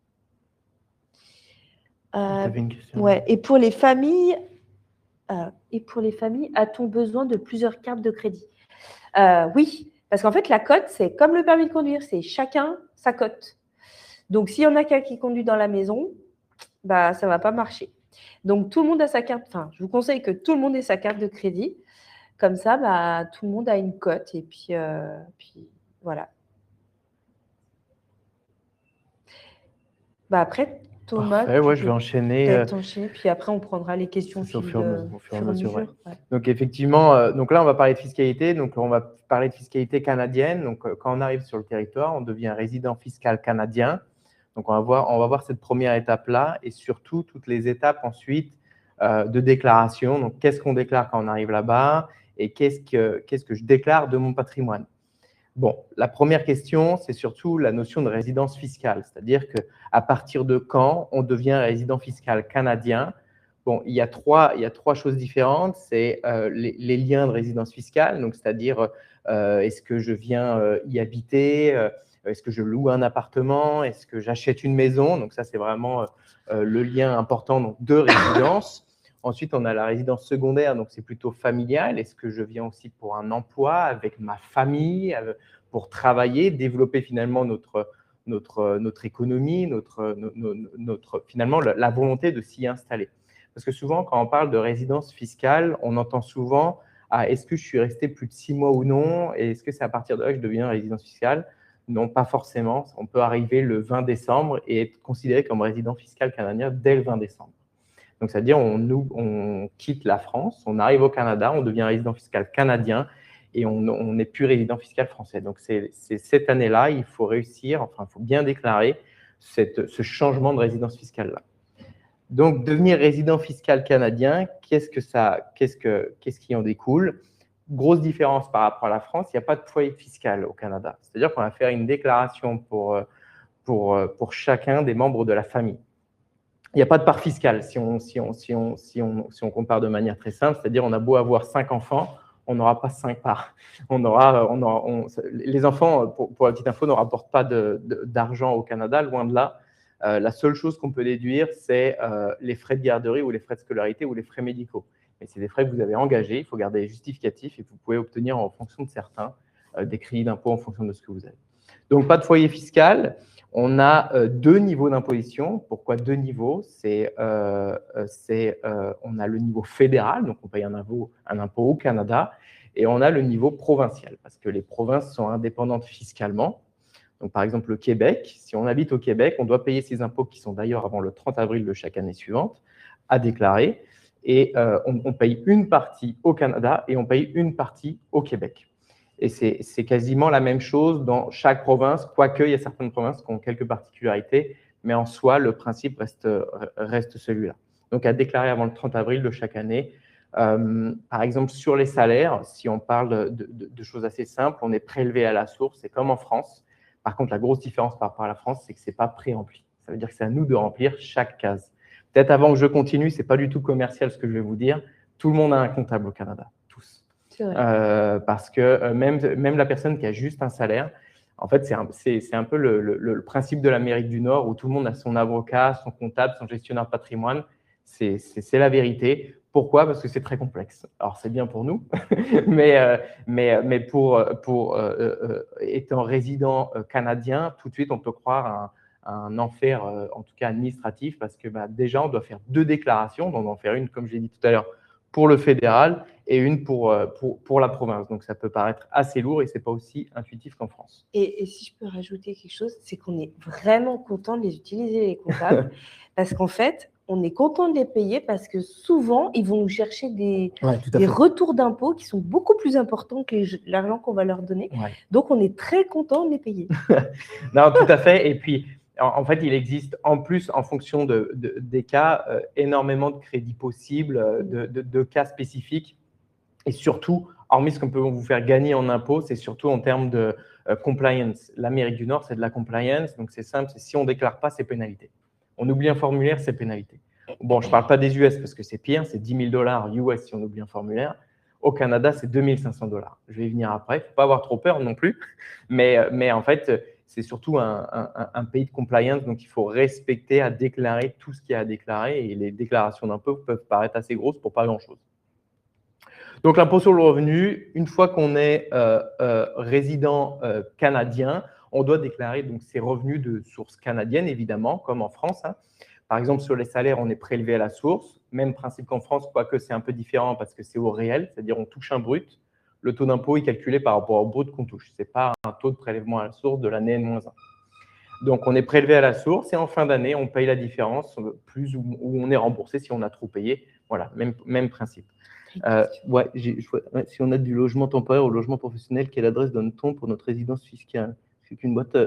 Tu avais une question? Ouais. Et pour les familles, a-t-on besoin de plusieurs cartes de crédit? Oui, parce qu'en fait, la cote, c'est comme le permis de conduire, c'est chacun sa cote. Donc, s'il y en a qu'un qui conduit dans la maison, ça ne va pas marcher. Donc, tout le monde a sa carte. Enfin, je vous conseille que tout le monde ait sa carte de crédit. Comme ça, tout le monde a une cote. Et puis voilà. Après, Thomas, je vais enchaîner. Puis après, on prendra les questions au fur et à mesure. Ouais. Donc, effectivement, donc là, on va parler de fiscalité. Donc, on va parler de fiscalité canadienne. Donc, quand on arrive sur le territoire, on devient résident fiscal canadien. Donc, on va voir cette première étape-là et surtout toutes les étapes ensuite de déclaration. Donc, qu'est-ce qu'on déclare quand on arrive là-bas et qu'est-ce que je déclare de mon patrimoine? Bon, la première question, c'est surtout la notion de résidence fiscale, c'est-à-dire qu'à partir de quand on devient résident fiscal canadien? Bon, il y a trois choses différentes. C'est les liens de résidence fiscale, donc c'est-à-dire est-ce que je viens y habiter? Est-ce que je loue un appartement? Est-ce que j'achète une maison? Donc ça, c'est vraiment le lien important de résidence. Ensuite, on a la résidence secondaire, donc c'est plutôt familial. Est-ce que je viens aussi pour un emploi avec ma famille, pour travailler, développer finalement notre économie, finalement la volonté de s'y installer? Parce que souvent, quand on parle de résidence fiscale, on entend souvent est-ce que je suis resté plus de 6 mois ou non? Et est-ce que c'est à partir de là que je deviens résidence fiscale? Non, pas forcément. On peut arriver le 20 décembre et être considéré comme résident fiscal canadien dès le 20 décembre. Donc, c'est-à-dire on quitte la France, on arrive au Canada, on devient résident fiscal canadien et on n'est plus résident fiscal français. Donc, c'est cette année-là, il faut réussir, il faut bien déclarer ce changement de résidence fiscale-là. Donc, devenir résident fiscal canadien, qu'est-ce qui en découle? Grosse différence par rapport à la France, il n'y a pas de foyer fiscal au Canada. C'est-à-dire qu'on va faire une déclaration pour chacun des membres de la famille. Il n'y a pas de part fiscale si on compare de manière très simple, c'est-à-dire on a beau avoir 5 enfants, on n'aura pas 5 parts. Les enfants, pour la petite info, ne rapportent pas d'argent au Canada, loin de là. La seule chose qu'on peut déduire, c'est les frais de garderie ou les frais de scolarité ou les frais médicaux. mais c'est des frais que vous avez engagés. Il faut garder les justificatifs et vous pouvez obtenir en fonction de certains des crédits d'impôt en fonction de ce que vous avez. Donc, pas de foyer fiscal. On a 2 niveaux d'imposition. Pourquoi 2 niveaux? On a le niveau fédéral, donc on paye un impôt au Canada, et on a le niveau provincial, parce que les provinces sont indépendantes fiscalement. Donc, par exemple, le Québec, si on habite au Québec, on doit payer ses impôts, qui sont d'ailleurs avant le 30 avril de chaque année suivante, à déclarer. Et on paye une partie au Canada et on paye une partie au Québec. Et c'est quasiment la même chose dans chaque province, quoique il y a certaines provinces qui ont quelques particularités, mais en soi, le principe reste celui-là. Donc, à déclarer avant le 30 avril de chaque année. Par exemple, sur les salaires, si on parle de choses assez simples, on est prélevé à la source, c'est comme en France. Par contre, la grosse différence par rapport à la France, c'est que ce n'est pas pré-rempli. Ça veut dire que c'est à nous de remplir chaque case. Peut-être avant que je continue, ce n'est pas du tout commercial ce que je vais vous dire. Tout le monde a un comptable au Canada, tous. Parce que même la personne qui a juste un salaire, en fait, c'est un peu le principe de l'Amérique du Nord où tout le monde a son avocat, son comptable, son gestionnaire de patrimoine. C'est la vérité. Pourquoi? Parce que c'est très complexe. Alors, c'est bien pour nous, mais pour étant résident canadien, tout de suite, on peut croire à un enfer, en tout cas administratif, parce que déjà, on doit faire 2 déclarations. On doit en faire une, comme je l'ai dit tout à l'heure, pour le fédéral et une pour la province. Donc, ça peut paraître assez lourd et ce n'est pas aussi intuitif qu'en France. Et si je peux rajouter quelque chose, c'est qu'on est vraiment content de les utiliser, les comptables, parce qu'en fait, on est content de les payer parce que souvent, ils vont nous chercher des retours d'impôts qui sont beaucoup plus importants que l'argent qu'on va leur donner. Ouais. Donc, on est très content de les payer. Non, tout à fait. Et puis, en fait, il existe en plus, en fonction des cas, énormément de crédits possibles, de cas spécifiques. Et surtout, hormis ce qu'on peut vous faire gagner en impôts, c'est surtout en termes de compliance. L'Amérique du Nord, c'est de la compliance. Donc, c'est simple, si on ne déclare pas, c'est pénalité. On oublie un formulaire, c'est pénalité. Bon, je ne parle pas des US parce que c'est pire, c'est 10 000 $ US si on oublie un formulaire. Au Canada, c'est 2 500 $. Je vais y venir après. Il ne faut pas avoir trop peur non plus. Mais en fait, c'est surtout un pays de compliance, donc il faut respecter à déclarer tout ce qu'il y a à déclarer. Et les déclarations d'impôts peuvent paraître assez grosses pour pas grand-chose. Donc, l'impôt sur le revenu, une fois qu'on est résident canadien, on doit déclarer donc ses revenus de source canadienne, évidemment, comme en France. Par exemple, sur les salaires, on est prélevé à la source. Même principe qu'en France, quoique c'est un peu différent parce que c'est au réel, c'est-à-dire on touche un brut. Le taux d'impôt est calculé par rapport au brut qu'on touche. Ce n'est pas un taux de prélèvement à la source de l'année N-1. Donc, on est prélevé à la source et en fin d'année, on paye la différence, plus ou on est remboursé si on a trop payé. Voilà, même principe. Si on a du logement temporaire ou logement professionnel, quelle adresse donne-t-on pour notre résidence fiscale? C'est qu'une boîte.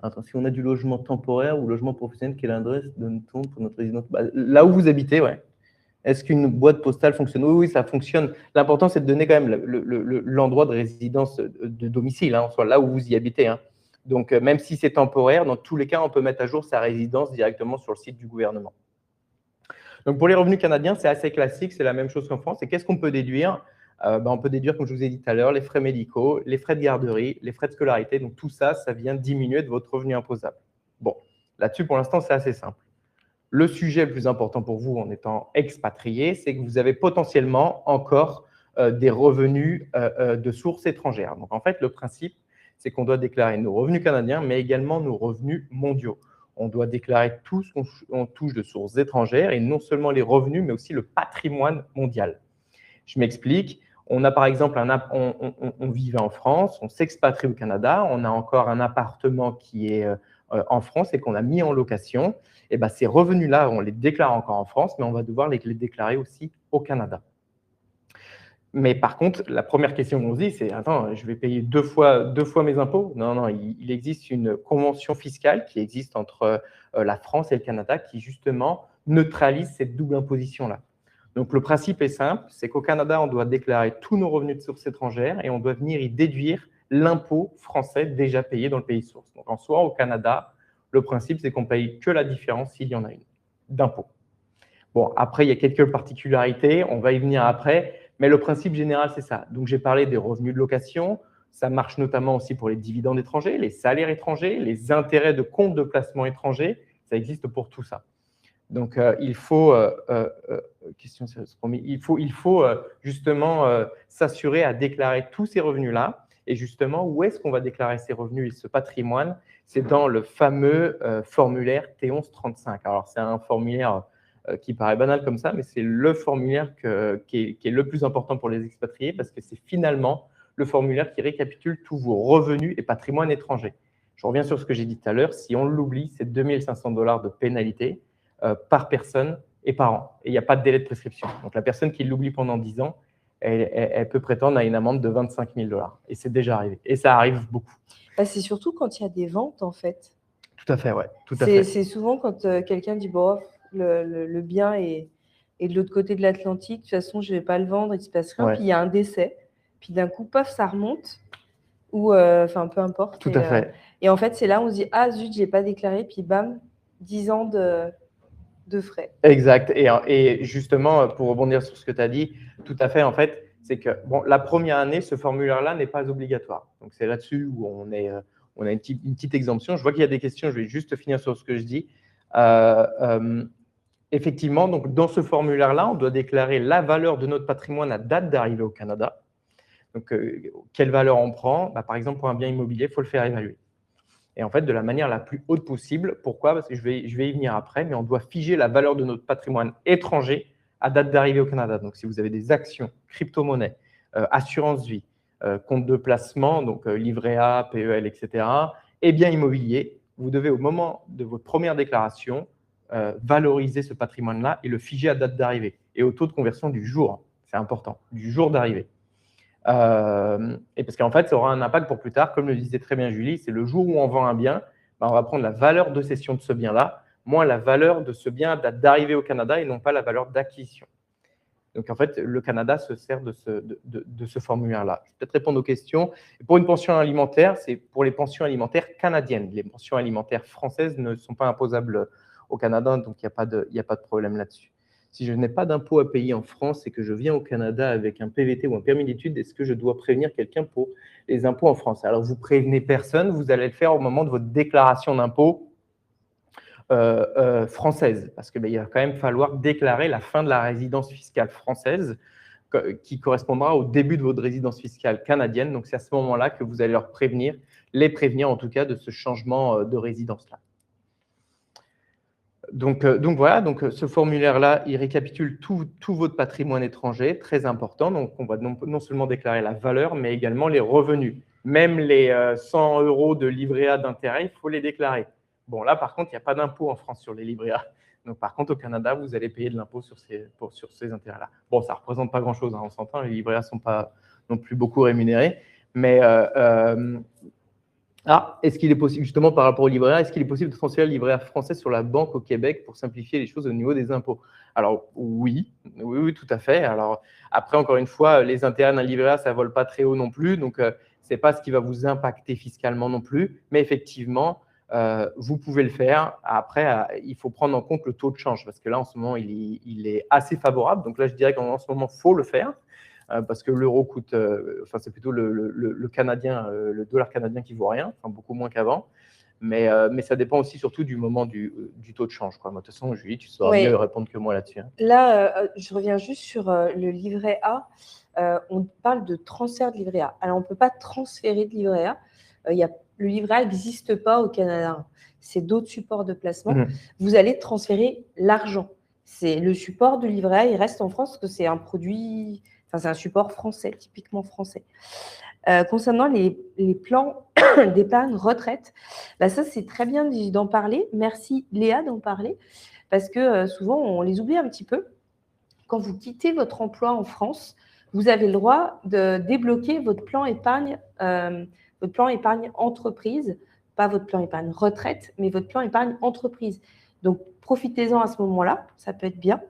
Attends, si on a du logement temporaire ou logement professionnel, quelle adresse donne-t-on pour notre résidence? Là où vous habitez, ouais. Est-ce qu'une boîte postale fonctionne? Oui, ça fonctionne. L'important, c'est de donner quand même l'endroit de résidence de domicile, soit là où vous y habitez. Donc, même si c'est temporaire, dans tous les cas, on peut mettre à jour sa résidence directement sur le site du gouvernement. Donc, pour les revenus canadiens, c'est assez classique, c'est la même chose qu'en France. Et qu'est-ce qu'on peut déduire? On peut déduire, comme je vous ai dit tout à l'heure, les frais médicaux, les frais de garderie, les frais de scolarité. Donc, tout ça, ça vient diminuer de votre revenu imposable. Bon, là-dessus, pour l'instant, c'est assez simple. Le sujet le plus important pour vous en étant expatrié, c'est que vous avez potentiellement encore des revenus de sources étrangères. Donc, en fait, le principe, c'est qu'on doit déclarer nos revenus canadiens, mais également nos revenus mondiaux. On doit déclarer tout ce qu'on touche de sources étrangères et non seulement les revenus, mais aussi le patrimoine mondial. Je m'explique. On a par exemple, on vivait en France, on s'expatrie au Canada, on a encore un appartement qui est en France et qu'on a mis en location. Et ces revenus-là, on les déclare encore en France, mais on va devoir les déclarer aussi au Canada. Mais par contre, la première question qu'on se dit, c'est « Attends, je vais payer deux fois mes impôts ?» Non, il existe une convention fiscale qui existe entre la France et le Canada qui, justement, neutralise cette double imposition-là. Donc, le principe est simple, c'est qu'au Canada, on doit déclarer tous nos revenus de source étrangère et on doit venir y déduire l'impôt français déjà payé dans le pays source. Donc, en soi, au Canada, le principe, c'est qu'on paye que la différence, s'il y en a une, d'impôt. Bon, après, il y a quelques particularités, on va y venir après. Mais le principe général, c'est ça. Donc, j'ai parlé des revenus de location. Ça marche notamment aussi pour les dividendes étrangers, les salaires étrangers, les intérêts de compte de placement étranger. Ça existe pour tout ça. Donc, il faut, justement s'assurer à déclarer tous ces revenus-là. Et justement, où est-ce qu'on va déclarer ces revenus et ce patrimoine? C'est dans le fameux formulaire T1135. Alors, c'est un formulaire qui paraît banal comme ça, mais c'est le formulaire qui est le plus important pour les expatriés parce que c'est finalement le formulaire qui récapitule tous vos revenus et patrimoine étrangers. Je reviens sur ce que j'ai dit tout à l'heure. Si on l'oublie, c'est 2 500 $ de pénalité par personne et par an. Et il n'y a pas de délai de prescription. Donc, la personne qui l'oublie pendant 10 ans, elle peut prétendre à une amende de 25 000 $. Et c'est déjà arrivé. Et ça arrive beaucoup. C'est surtout quand il y a des ventes, en fait. Tout à fait, ouais. Tout à fait. C'est souvent quand quelqu'un dit bon, le bien est de l'autre côté de l'Atlantique, de toute façon, je ne vais pas le vendre, il ne se passe rien. Ouais. Puis il y a un décès. Puis d'un coup, paf, ça remonte. Ou, enfin, peu importe. Tout à fait. Et en fait, c'est là où on se dit ah, zut, je n'ai pas déclaré. Puis bam, 10 ans de frais. Exact. Et justement, pour rebondir sur ce que tu as dit, tout à fait, en fait, c'est que bon, la première année, ce formulaire-là n'est pas obligatoire. Donc, c'est là-dessus où on a une petite exemption. Je vois qu'il y a des questions, je vais juste finir sur ce que je dis. Effectivement, donc, dans ce formulaire-là, on doit déclarer la valeur de notre patrimoine à date d'arrivée au Canada. Donc, quelle valeur on prend? Par exemple, pour un bien immobilier, il faut le faire évaluer. Et en fait, de la manière la plus haute possible. Pourquoi? Parce que je vais y venir après, mais on doit figer la valeur de notre patrimoine étranger à date d'arrivée au Canada. Donc, si vous avez des actions, crypto-monnaies, assurance vie, compte de placement, donc livret A, PEL, etc., et biens immobiliers, vous devez, au moment de votre première déclaration, valoriser ce patrimoine-là et le figer à date d'arrivée et au taux de conversion du jour. C'est important, du jour d'arrivée. Et parce qu'en fait, ça aura un impact pour plus tard. Comme le disait très bien Julie, c'est le jour où on vend un bien, on va prendre la valeur de cession de ce bien-là, moins la valeur de ce bien d'arrivée au Canada et non pas la valeur d'acquisition. Donc, en fait, le Canada se sert de ce formulaire-là. Je vais peut-être répondre aux questions. Et pour une pension alimentaire, c'est pour les pensions alimentaires canadiennes. Les pensions alimentaires françaises ne sont pas imposables au Canada, donc il n'y a pas de problème là-dessus. Si je n'ai pas d'impôt à payer en France et que je viens au Canada avec un PVT ou un permis d'études, est-ce que je dois prévenir quelqu'un pour les impôts en France? Alors, vous prévenez personne, vous allez le faire au moment de votre déclaration d'impôt française, parce qu'il va quand même falloir déclarer la fin de la résidence fiscale française qui correspondra au début de votre résidence fiscale canadienne. Donc, c'est à ce moment-là que vous allez les prévenir en tout cas de ce changement de résidence-là. Donc voilà, ce formulaire-là, il récapitule tout votre patrimoine étranger, très important. Donc, on va non seulement déclarer la valeur, mais également les revenus. Même les 100 € de livret A d'intérêt, il faut les déclarer. Bon, là, par contre, il n'y a pas d'impôt en France sur les livrets A. Donc, par contre, au Canada, vous allez payer de l'impôt sur ces intérêts-là. Bon, ça ne représente pas grand-chose, hein, on s'entend, les livrets A ne sont pas non plus beaucoup rémunérés. Mais est-ce qu'il est possible, justement par rapport au livret A, est-ce qu'il est possible de transférer le livret A français sur la banque au Québec pour simplifier les choses au niveau des impôts? Alors oui, tout à fait. Alors après, encore une fois, les intérêts d'un livret A, ça ne vole pas très haut non plus, donc ce n'est pas ce qui va vous impacter fiscalement non plus, mais effectivement, vous pouvez le faire. Après, il faut prendre en compte le taux de change, parce que là, en ce moment, il est assez favorable. Donc là, je dirais qu'en ce moment, il faut le faire. Parce que l'euro coûte, c'est plutôt le canadien, le dollar canadien qui vaut rien, beaucoup moins qu'avant. Mais ça dépend aussi surtout du moment du taux de change, quoi. De toute façon, Julie, tu sauras mieux répondre que moi là-dessus. Hein. Là, je reviens juste sur le livret A. On parle de transfert de livret A. Alors, on ne peut pas transférer de livret A. Le livret A n'existe pas au Canada. C'est d'autres supports de placement. Vous allez transférer l'argent. C'est le support du livret A. Il reste en France parce que c'est un produit... c'est un support français, typiquement français. Concernant les plans d'épargne retraite, ça, c'est très bien d'en parler. Merci Léa d'en parler, parce que souvent, on les oublie un petit peu. Quand vous quittez votre emploi en France, vous avez le droit de débloquer votre plan épargne entreprise, pas votre plan épargne retraite, mais votre plan épargne entreprise. Donc, profitez-en à ce moment-là, ça peut être bien.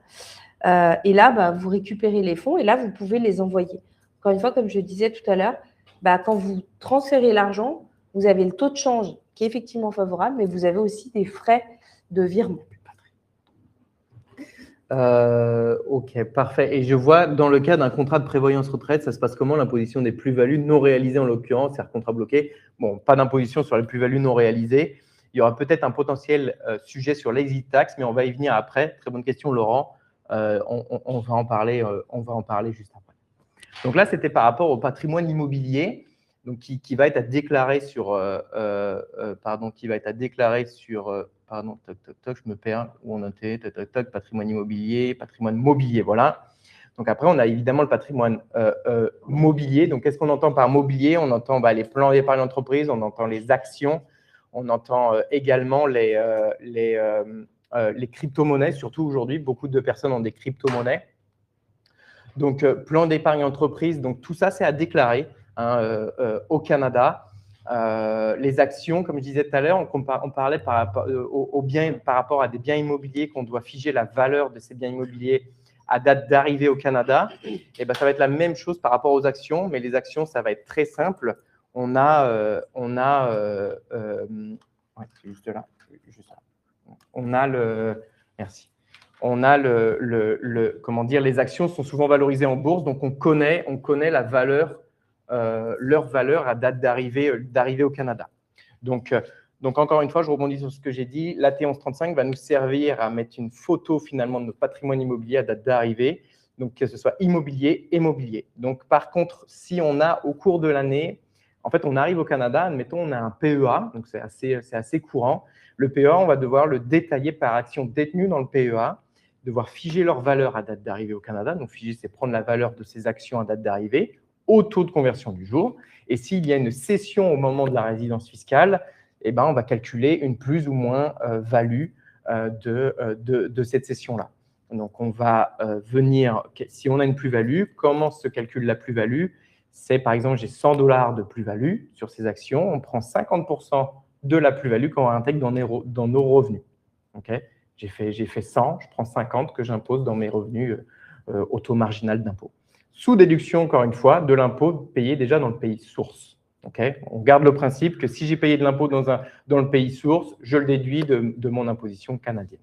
Et là, vous récupérez les fonds et là, vous pouvez les envoyer. Encore une fois, comme je disais tout à l'heure, quand vous transférez l'argent, vous avez le taux de change qui est effectivement favorable, mais vous avez aussi des frais de virement. Ok, parfait. Et je vois, dans le cas d'un contrat de prévoyance retraite, ça se passe comment l'imposition des plus-values non réalisées en l'occurrence, c'est-à-dire contrat bloqué? Bon, pas d'imposition sur les plus-values non réalisées. Il y aura peut-être un potentiel sujet sur l'exit tax, mais on va y venir après. Très bonne question, Laurent. On va en parler juste après. Donc là, c'était par rapport au patrimoine immobilier, donc qui va être à déclarer sur, je me perds, où on était, patrimoine immobilier, patrimoine mobilier, voilà. Donc après, on a évidemment le patrimoine mobilier. Donc, qu'est-ce qu'on entend par mobilier? On entend les plans d'épargne d'entreprise, on entend les actions, on entend également les crypto-monnaies, surtout aujourd'hui, beaucoup de personnes ont des crypto-monnaies. Donc, plan d'épargne entreprise, donc tout ça, c'est à déclarer au Canada. Les actions, comme je disais tout à l'heure, on parlait par rapport à des biens immobiliers qu'on doit figer la valeur de ces biens immobiliers à date d'arrivée au Canada. Et ça va être la même chose par rapport aux actions, mais les actions, ça va être très simple. On a juste là. On a merci. On a comment dire, les actions sont souvent valorisées en bourse, donc on connaît la valeur, leur valeur à date d'arrivée au Canada. Donc, encore une fois, je rebondis sur ce que j'ai dit. La T1135 va nous servir à mettre une photo finalement de notre patrimoine immobilier à date d'arrivée, donc que ce soit immobilier et mobilier. Donc, par contre, si on a au cours de l'année, en fait, on arrive au Canada, admettons, on a un PEA, donc c'est assez courant. Le PEA, on va devoir le détailler par action détenue dans le PEA, devoir figer leur valeur à date d'arrivée au Canada. Donc, figer, c'est prendre la valeur de ces actions à date d'arrivée au taux de conversion du jour. Et s'il y a une cession au moment de la résidence fiscale, on va calculer une plus ou moins value de cette cession-là. Donc, on va venir, si on a une plus-value, comment se calcule la plus-value? C'est, par exemple, j'ai 100 $ de plus-value sur ces actions. On prend 50% de la plus-value qu'on intègre dans nos revenus. Okay, j'ai fait 100, je prends 50 que j'impose dans mes revenus au taux marginal d'impôt. Sous déduction, encore une fois, de l'impôt payé déjà dans le pays source. Okay, on garde le principe que si j'ai payé de l'impôt dans le pays source, je le déduis de mon imposition canadienne.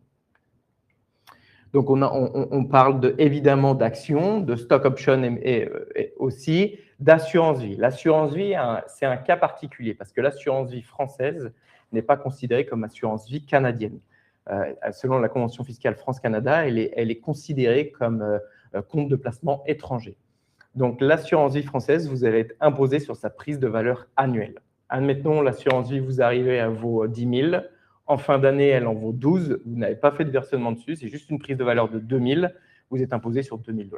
Donc, on parle évidemment d'actions, de stock option et aussi d'assurance vie. L'assurance vie, c'est un cas particulier parce que l'assurance vie française n'est pas considérée comme assurance vie canadienne. Selon la Convention fiscale France-Canada, elle est considérée comme compte de placement étranger. Donc, l'assurance vie française, vous allez être imposé sur sa prise de valeur annuelle. Admettons, l'assurance vie, vous arrivez à vos 10 000. En fin d'année, elle en vaut 12. Vous n'avez pas fait de versement dessus. C'est juste une prise de valeur de 2 000. Vous êtes imposé sur 2 000 $.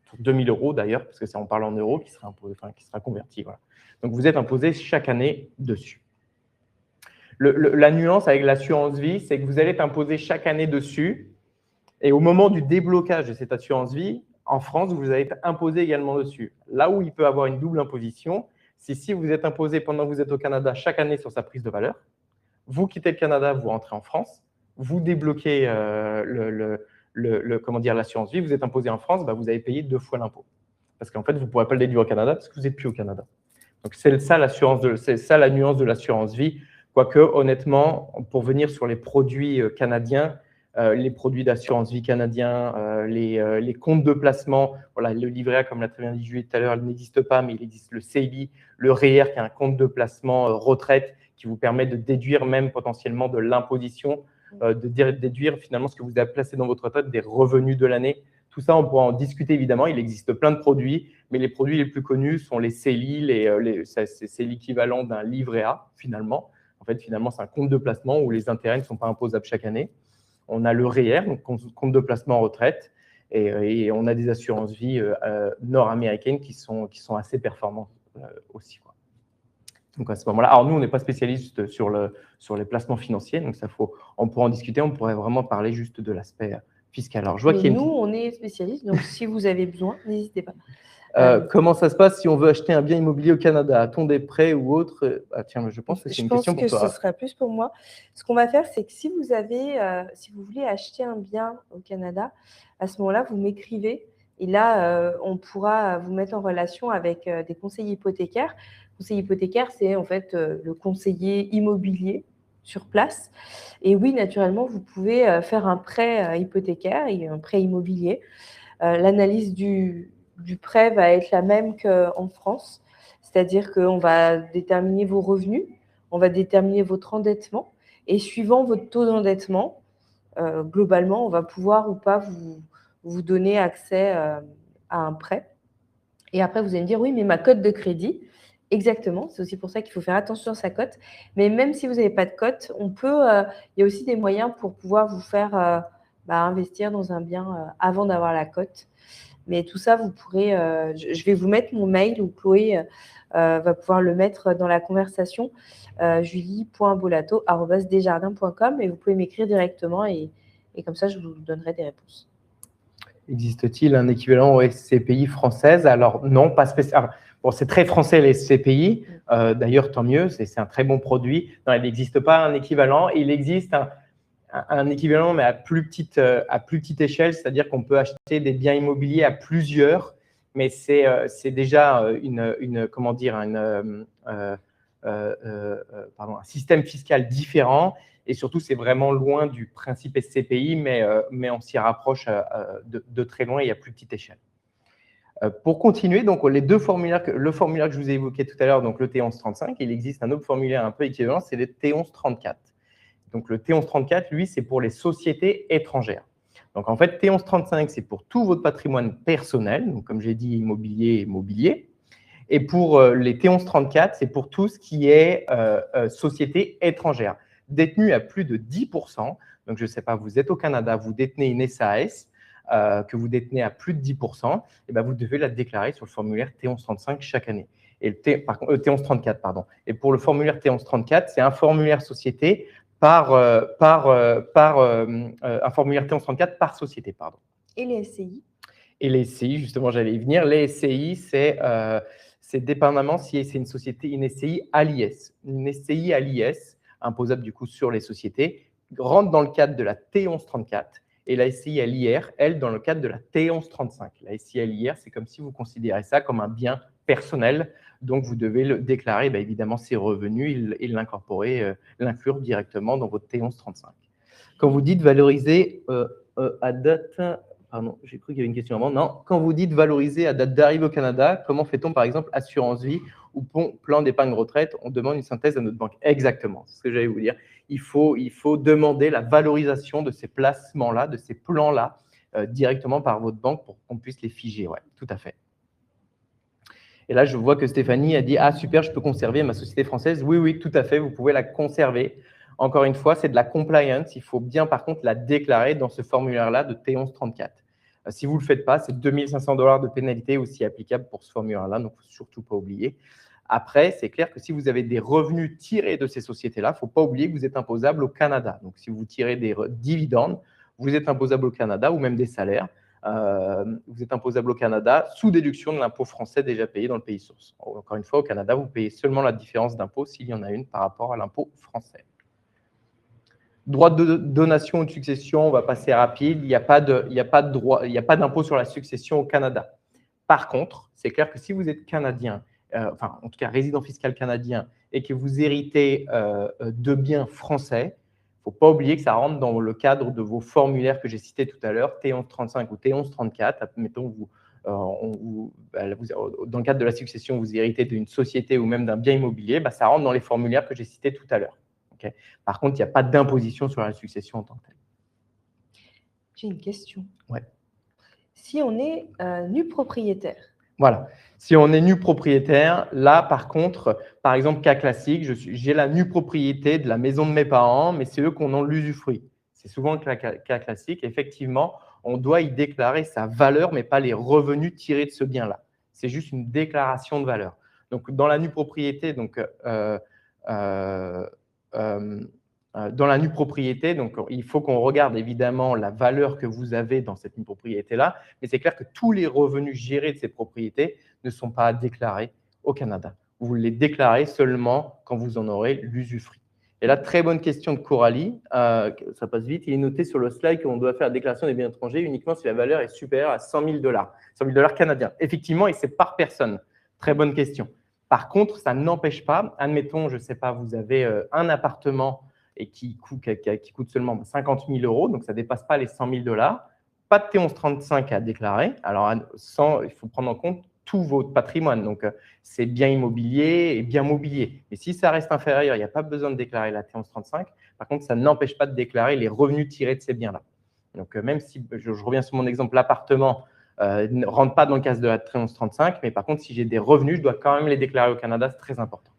Sur 2 000 € d'ailleurs, parce que c'est on parle en euros qui sera converti. Voilà. Donc, vous êtes imposé chaque année dessus. La nuance avec l'assurance vie, c'est que vous allez être imposé chaque année dessus. Et au moment du déblocage de cette assurance vie, en France, vous allez être imposé également dessus. Là où il peut avoir une double imposition, c'est si vous êtes imposé pendant que vous êtes au Canada chaque année sur sa prise de valeur. Vous quittez le Canada, vous rentrez en France, vous débloquez l'assurance vie, vous êtes imposé en France, vous avez payé 2 fois l'impôt. Parce qu'en fait, vous ne pourrez pas le déduire au Canada parce que vous n'êtes plus au Canada. Donc, c'est ça la nuance de l'assurance vie. Quoique, honnêtement, pour venir sur les produits canadiens, les produits d'assurance vie canadiens, les comptes de placement, voilà, le livret A, comme l'a très bien dit Julie tout à l'heure, il n'existe pas, mais il existe le CELI, le REER, qui est un compte de placement retraite qui vous permet de déduire même potentiellement de l'imposition, de déduire finalement ce que vous avez placé dans votre retraite des revenus de l'année. Tout ça, on pourra en discuter évidemment. Il existe plein de produits, mais les produits les plus connus sont les CELI, c'est l'équivalent d'un livret A finalement. En fait, finalement, c'est un compte de placement où les intérêts ne sont pas imposables chaque année. On a le REER, donc compte de placement en retraite, et on a des assurances vie nord-américaines qui sont assez performantes aussi, quoi. Donc à ce moment-là, alors nous, on n'est pas spécialiste sur les placements financiers, donc on pourra en discuter, on pourrait vraiment parler juste de l'aspect fiscal. Alors, je vois qu'il y a on est spécialiste, donc si vous avez besoin, n'hésitez pas. Comment ça se passe si on veut acheter un bien immobilier au Canada? A-t-on des prêts ou autres? Tiens, je pense que c'est une question pour toi. Je pense que ce sera plus pour moi. Ce qu'on va faire, c'est que si vous voulez acheter un bien au Canada, à ce moment-là, vous m'écrivez et là, on pourra vous mettre en relation avec des conseillers hypothécaires. Conseiller hypothécaire, c'est en fait le conseiller immobilier sur place. Et oui, naturellement, vous pouvez faire un prêt hypothécaire et un prêt immobilier. L'analyse du prêt va être la même qu'en France, c'est-à-dire qu'on va déterminer vos revenus, on va déterminer votre endettement Et suivant votre taux d'endettement, globalement, on va pouvoir ou pas vous donner accès à un prêt. Et après, vous allez me dire, oui, mais ma cote de crédit, exactement, c'est aussi pour ça qu'il faut faire attention à sa cote. Mais même si vous n'avez pas de cote, il y a aussi des moyens pour pouvoir vous faire investir dans un bien avant d'avoir la cote. Mais tout ça, vous pourrez, je vais vous mettre mon mail ou Chloé va pouvoir le mettre dans la conversation, julie.bolato@desjardins.com, et vous pouvez m'écrire directement et comme ça, je vous donnerai des réponses. Existe-t-il un équivalent aux SCPI françaises? Alors non, pas spécialement. Bon, c'est très français les SCPI. D'ailleurs, tant mieux, c'est un très bon produit. Non, il n'existe pas un équivalent. Il existe un équivalent, mais à plus petite échelle, c'est-à-dire qu'on peut acheter des biens immobiliers à plusieurs, mais c'est déjà un système fiscal différent. Et surtout, c'est vraiment loin du principe SCPI, mais on s'y rapproche de très loin et à plus petite échelle. Pour continuer, donc les deux formulaires, le formulaire que je vous ai évoqué tout à l'heure, donc le T1135, il existe un autre formulaire un peu équivalent, c'est le T1134. Donc le T1134, lui, c'est pour les sociétés étrangères. Donc en fait, T1135, c'est pour tout votre patrimoine personnel, donc comme j'ai dit, immobilier. Et pour les T1134, c'est pour tout ce qui est société étrangère, détenue à plus de 10%. Donc je ne sais pas, vous êtes au Canada, vous détenez une SAS, que vous détenez à plus de 10%, et ben vous devez la déclarer sur le formulaire T1135 chaque année. Et T1134, pardon. Et pour le formulaire T1134, c'est un formulaire société un formulaire T1134 par société, pardon. Et les SCI? Et les SCI, justement, j'allais y venir. Les SCI, c'est dépendamment si c'est une société, une SCI à l'IS. Une SCI à l'IS, imposable du coup sur les sociétés, rentre dans le cadre de la T1134. Et la SCI à l'IR, elle, dans le cadre de la T1135. La SCI à l'IR, c'est comme si vous considérez ça comme un bien personnel. Donc, vous devez le déclarer, évidemment, ses revenus et l'incorporer, l'inclure directement dans votre T1135. Quand vous dites valoriser à date… Pardon, j'ai cru qu'il y avait une question avant. Non, quand vous dites valoriser à date d'arrivée au Canada, comment fait-on, par exemple, assurance vie ou plan d'épargne retraite? On demande une synthèse à notre banque. Exactement, c'est ce que j'allais vous dire. Il faut demander la valorisation de ces placements-là, de ces plans-là, directement par votre banque pour qu'on puisse les figer. Oui, tout à fait. Et là, je vois que Stéphanie a dit « Ah, super, je peux conserver ma société française. » Oui, oui, tout à fait, vous pouvez la conserver. Encore une fois, c'est de la compliance. Il faut bien, par contre, la déclarer dans ce formulaire-là de T1134. Si vous ne le faites pas, c'est 2 500 $ de pénalité aussi applicable pour ce formulaire-là, donc il ne faut surtout pas oublier. Après, c'est clair que si vous avez des revenus tirés de ces sociétés-là, il ne faut pas oublier que vous êtes imposable au Canada. Donc, si vous tirez des dividendes, vous êtes imposable au Canada ou même des salaires. Vous êtes imposable au Canada sous déduction de l'impôt français déjà payé dans le pays source. Encore une fois, au Canada, vous payez seulement la différence d'impôt s'il y en a une par rapport à l'impôt français. Droit de donation ou de succession, on va passer rapide. Il n'y a pas d'impôt sur la succession au Canada. Par contre, c'est clair que si vous êtes canadien, en tout cas résident fiscal canadien, et que vous héritez de biens français, il ne faut pas oublier que ça rentre dans le cadre de vos formulaires que j'ai cités tout à l'heure, T1135 ou T1134. Admettons, dans le cadre de la succession, vous héritez d'une société ou même d'un bien immobilier, ça rentre dans les formulaires que j'ai cités tout à l'heure. Okay. Par contre, il n'y a pas d'imposition sur la succession en tant que telle. J'ai une question. Ouais. Si on est nu propriétaire. Voilà. Si on est nu propriétaire, là, par contre, par exemple, cas classique, j'ai la nue propriété de la maison de mes parents, mais c'est eux qui en ont l'usufruit. C'est souvent le cas classique. Effectivement, on doit y déclarer sa valeur, mais pas les revenus tirés de ce bien-là. C'est juste une déclaration de valeur. Donc, dans la nue propriété, dans la nue propriété, donc il faut qu'on regarde évidemment la valeur que vous avez dans cette nue propriété-là, mais c'est clair que tous les revenus gérés de ces propriétés ne sont pas déclarés au Canada. Vous les déclarez seulement quand vous en aurez l'usufruit. Et là, très bonne question de Coralie, ça passe vite. Il est noté sur le slide qu'on doit faire la déclaration des biens étrangers uniquement si la valeur est supérieure à 100 000 $, 100 000 $ canadiens. Effectivement, et c'est par personne. Très bonne question. Par contre, ça n'empêche pas, admettons, je ne sais pas, vous avez un appartement et qui coûte seulement 50 000 €, donc ça ne dépasse pas les 100 000 $, pas de T1135 à déclarer. Alors, il faut prendre en compte tout votre patrimoine. Donc, c'est biens immobiliers et biens mobiliers. Et si ça reste inférieur, il n'y a pas besoin de déclarer la T1135. Par contre, ça n'empêche pas de déclarer les revenus tirés de ces biens-là. Donc, même si, je reviens sur mon exemple, l'appartement ne rentre pas dans le cadre de la T1135, mais par contre, si j'ai des revenus, je dois quand même les déclarer au Canada, c'est très important.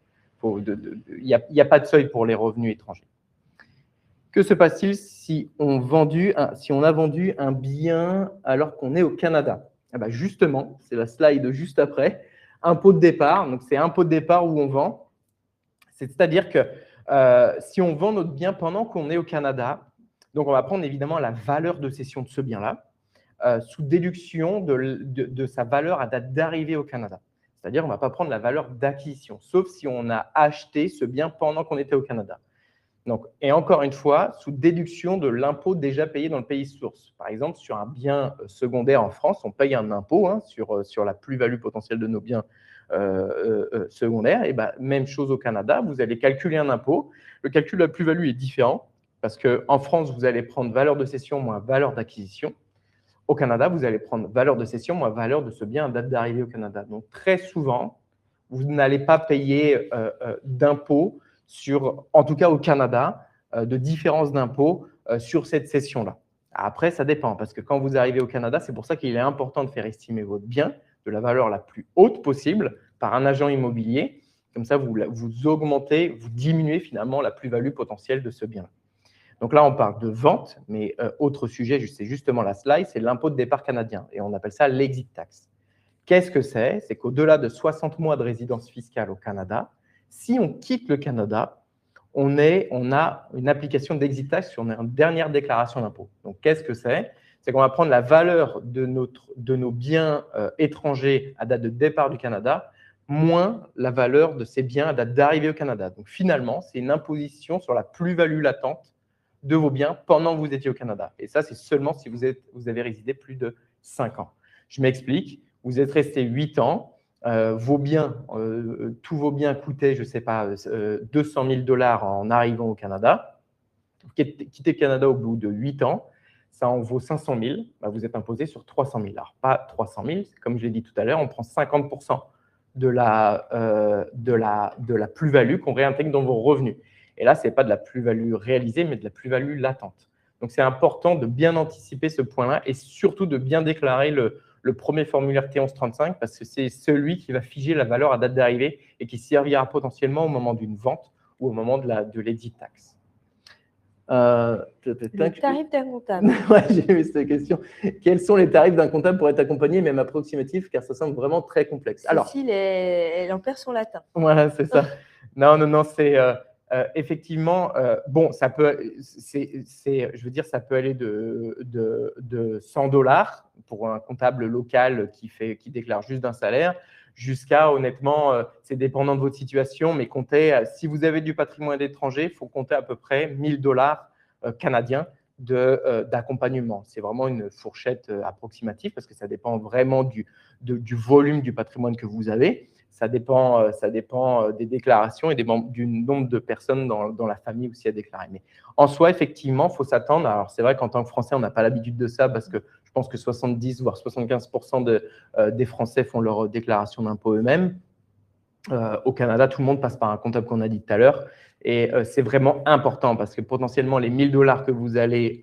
Il n'y a pas de seuil pour les revenus étrangers. Que se passe-t-il si on a vendu un bien alors qu'on est au Canada? Justement, c'est la slide juste après, impôt de départ. Donc, c'est impôt de départ où on vend. C'est-à-dire que si on vend notre bien pendant qu'on est au Canada, donc on va prendre évidemment la valeur de cession de ce bien-là, sous déduction de sa valeur à date d'arrivée au Canada. C'est-à-dire on ne va pas prendre la valeur d'acquisition, sauf si on a acheté ce bien pendant qu'on était au Canada. Donc, et encore une fois, sous déduction de l'impôt déjà payé dans le pays source. Par exemple, sur un bien secondaire en France, on paye un impôt sur la plus-value potentielle de nos biens secondaires. Et même chose au Canada, vous allez calculer un impôt. Le calcul de la plus-value est différent parce qu'en France, vous allez prendre valeur de cession moins valeur d'acquisition. Au Canada, vous allez prendre valeur de cession moins valeur de ce bien à date d'arrivée au Canada. Donc, très souvent, vous n'allez pas payer d'impôt en tout cas au Canada, de différence d'impôt sur cette cession-là. Après, ça dépend, parce que quand vous arrivez au Canada, c'est pour ça qu'il est important de faire estimer votre bien de la valeur la plus haute possible par un agent immobilier. Comme ça, vous augmentez, vous diminuez finalement la plus-value potentielle de ce bien. Donc là, on parle de vente, mais autre sujet, c'est justement la slide, c'est l'impôt de départ canadien, et on appelle ça l'exit tax. Qu'est-ce que c'est? C'est qu'au-delà de 60 mois de résidence fiscale au Canada, si on quitte le Canada, on a une application d'exit tax sur une dernière déclaration d'impôt. Donc, qu'est-ce que c'est? C'est qu'on va prendre la valeur de nos biens étrangers à date de départ du Canada, moins la valeur de ces biens à date d'arrivée au Canada. Donc, finalement, c'est une imposition sur la plus-value latente de vos biens pendant que vous étiez au Canada. Et ça, c'est seulement si vous avez résidé plus de 5 ans. Je m'explique. Vous êtes resté 8 ans. Tous vos biens coûtaient, je ne sais pas, 200 000 $ en arrivant au Canada. Vous quittez le Canada au bout de 8 ans, ça en vaut 500 000. Vous êtes imposé sur 300 000. Alors, pas 300 000, comme je l'ai dit tout à l'heure, on prend 50% de la plus-value qu'on réintègre dans vos revenus. Et là, ce n'est pas de la plus-value réalisée, mais de la plus-value latente. Donc, c'est important de bien anticiper ce point-là et surtout de bien déclarer le premier formulaire T1135 parce que c'est celui qui va figer la valeur à date d'arrivée et qui servira potentiellement au moment d'une vente ou au moment de l'exit tax. Le tarif d'un comptable. Ouais, j'ai vu cette question. Quels sont les tarifs d'un comptable pour être accompagné, même approximatif, car ça semble vraiment très complexe. Alors, Cécile, elle en perd son latin. Voilà, c'est ça. Non, c'est effectivement, bon, ça peut, je veux dire, ça peut aller de 100 $ pour un comptable local qui déclare juste d'un salaire, jusqu'à, honnêtement, c'est dépendant de votre situation, mais comptez, si vous avez du patrimoine étranger, il faut compter à peu près 1 000 $ canadiens d'accompagnement. C'est vraiment une fourchette approximative parce que ça dépend vraiment du volume du patrimoine que vous avez. Ça dépend des déclarations et du nombre de personnes dans la famille aussi à déclarer. Mais en soi, effectivement, il faut s'attendre. Alors, c'est vrai qu'en tant que Français, on n'a pas l'habitude de ça parce que je pense que 70 voire 75% des Français font leur déclaration d'impôt eux-mêmes. Au Canada, tout le monde passe par un comptable qu'on a dit tout à l'heure. Et c'est vraiment important parce que potentiellement, les 1 000 $ que vous allez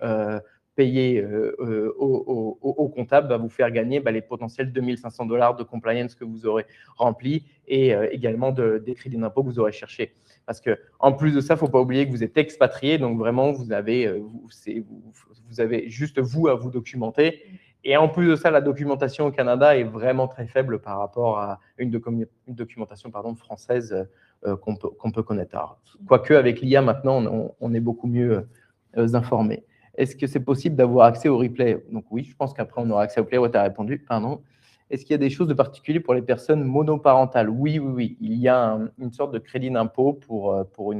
payer au comptable va vous faire gagner les potentiels 2 500 $ de compliance que vous aurez remplis et également des crédits d'impôt que vous aurez cherchés. Parce qu'en plus de ça, il ne faut pas oublier que vous êtes expatrié, donc vraiment, vous avez juste vous à vous documenter. Et en plus de ça, la documentation au Canada est vraiment très faible par rapport à une documentation française qu'on peut connaître. Alors, quoique avec l'IA maintenant, on est beaucoup mieux informé. Est-ce que c'est possible d'avoir accès au replay? Donc oui, je pense qu'après, on aura accès au replay. Ouais, tu as répondu, pardon. Est-ce qu'il y a des choses de particulier pour les personnes monoparentales? Oui. Il y a une sorte de crédit d'impôt pour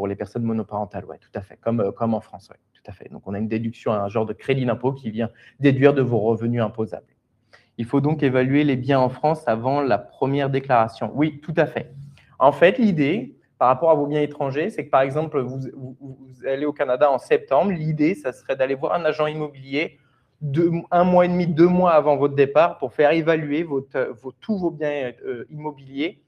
les personnes monoparentales. Oui, tout à fait, comme en France. Ouais, tout à fait. Donc, on a une déduction, un genre de crédit d'impôt qui vient déduire de vos revenus imposables. Il faut donc évaluer les biens en France avant la première déclaration. Oui, tout à fait. En fait, l'idée, par rapport à vos biens étrangers, c'est que, par exemple, vous allez au Canada en septembre. L'idée, ça serait d'aller voir un agent immobilier un mois et demi, 2 mois avant votre départ pour faire évaluer tous vos biens immobiliers.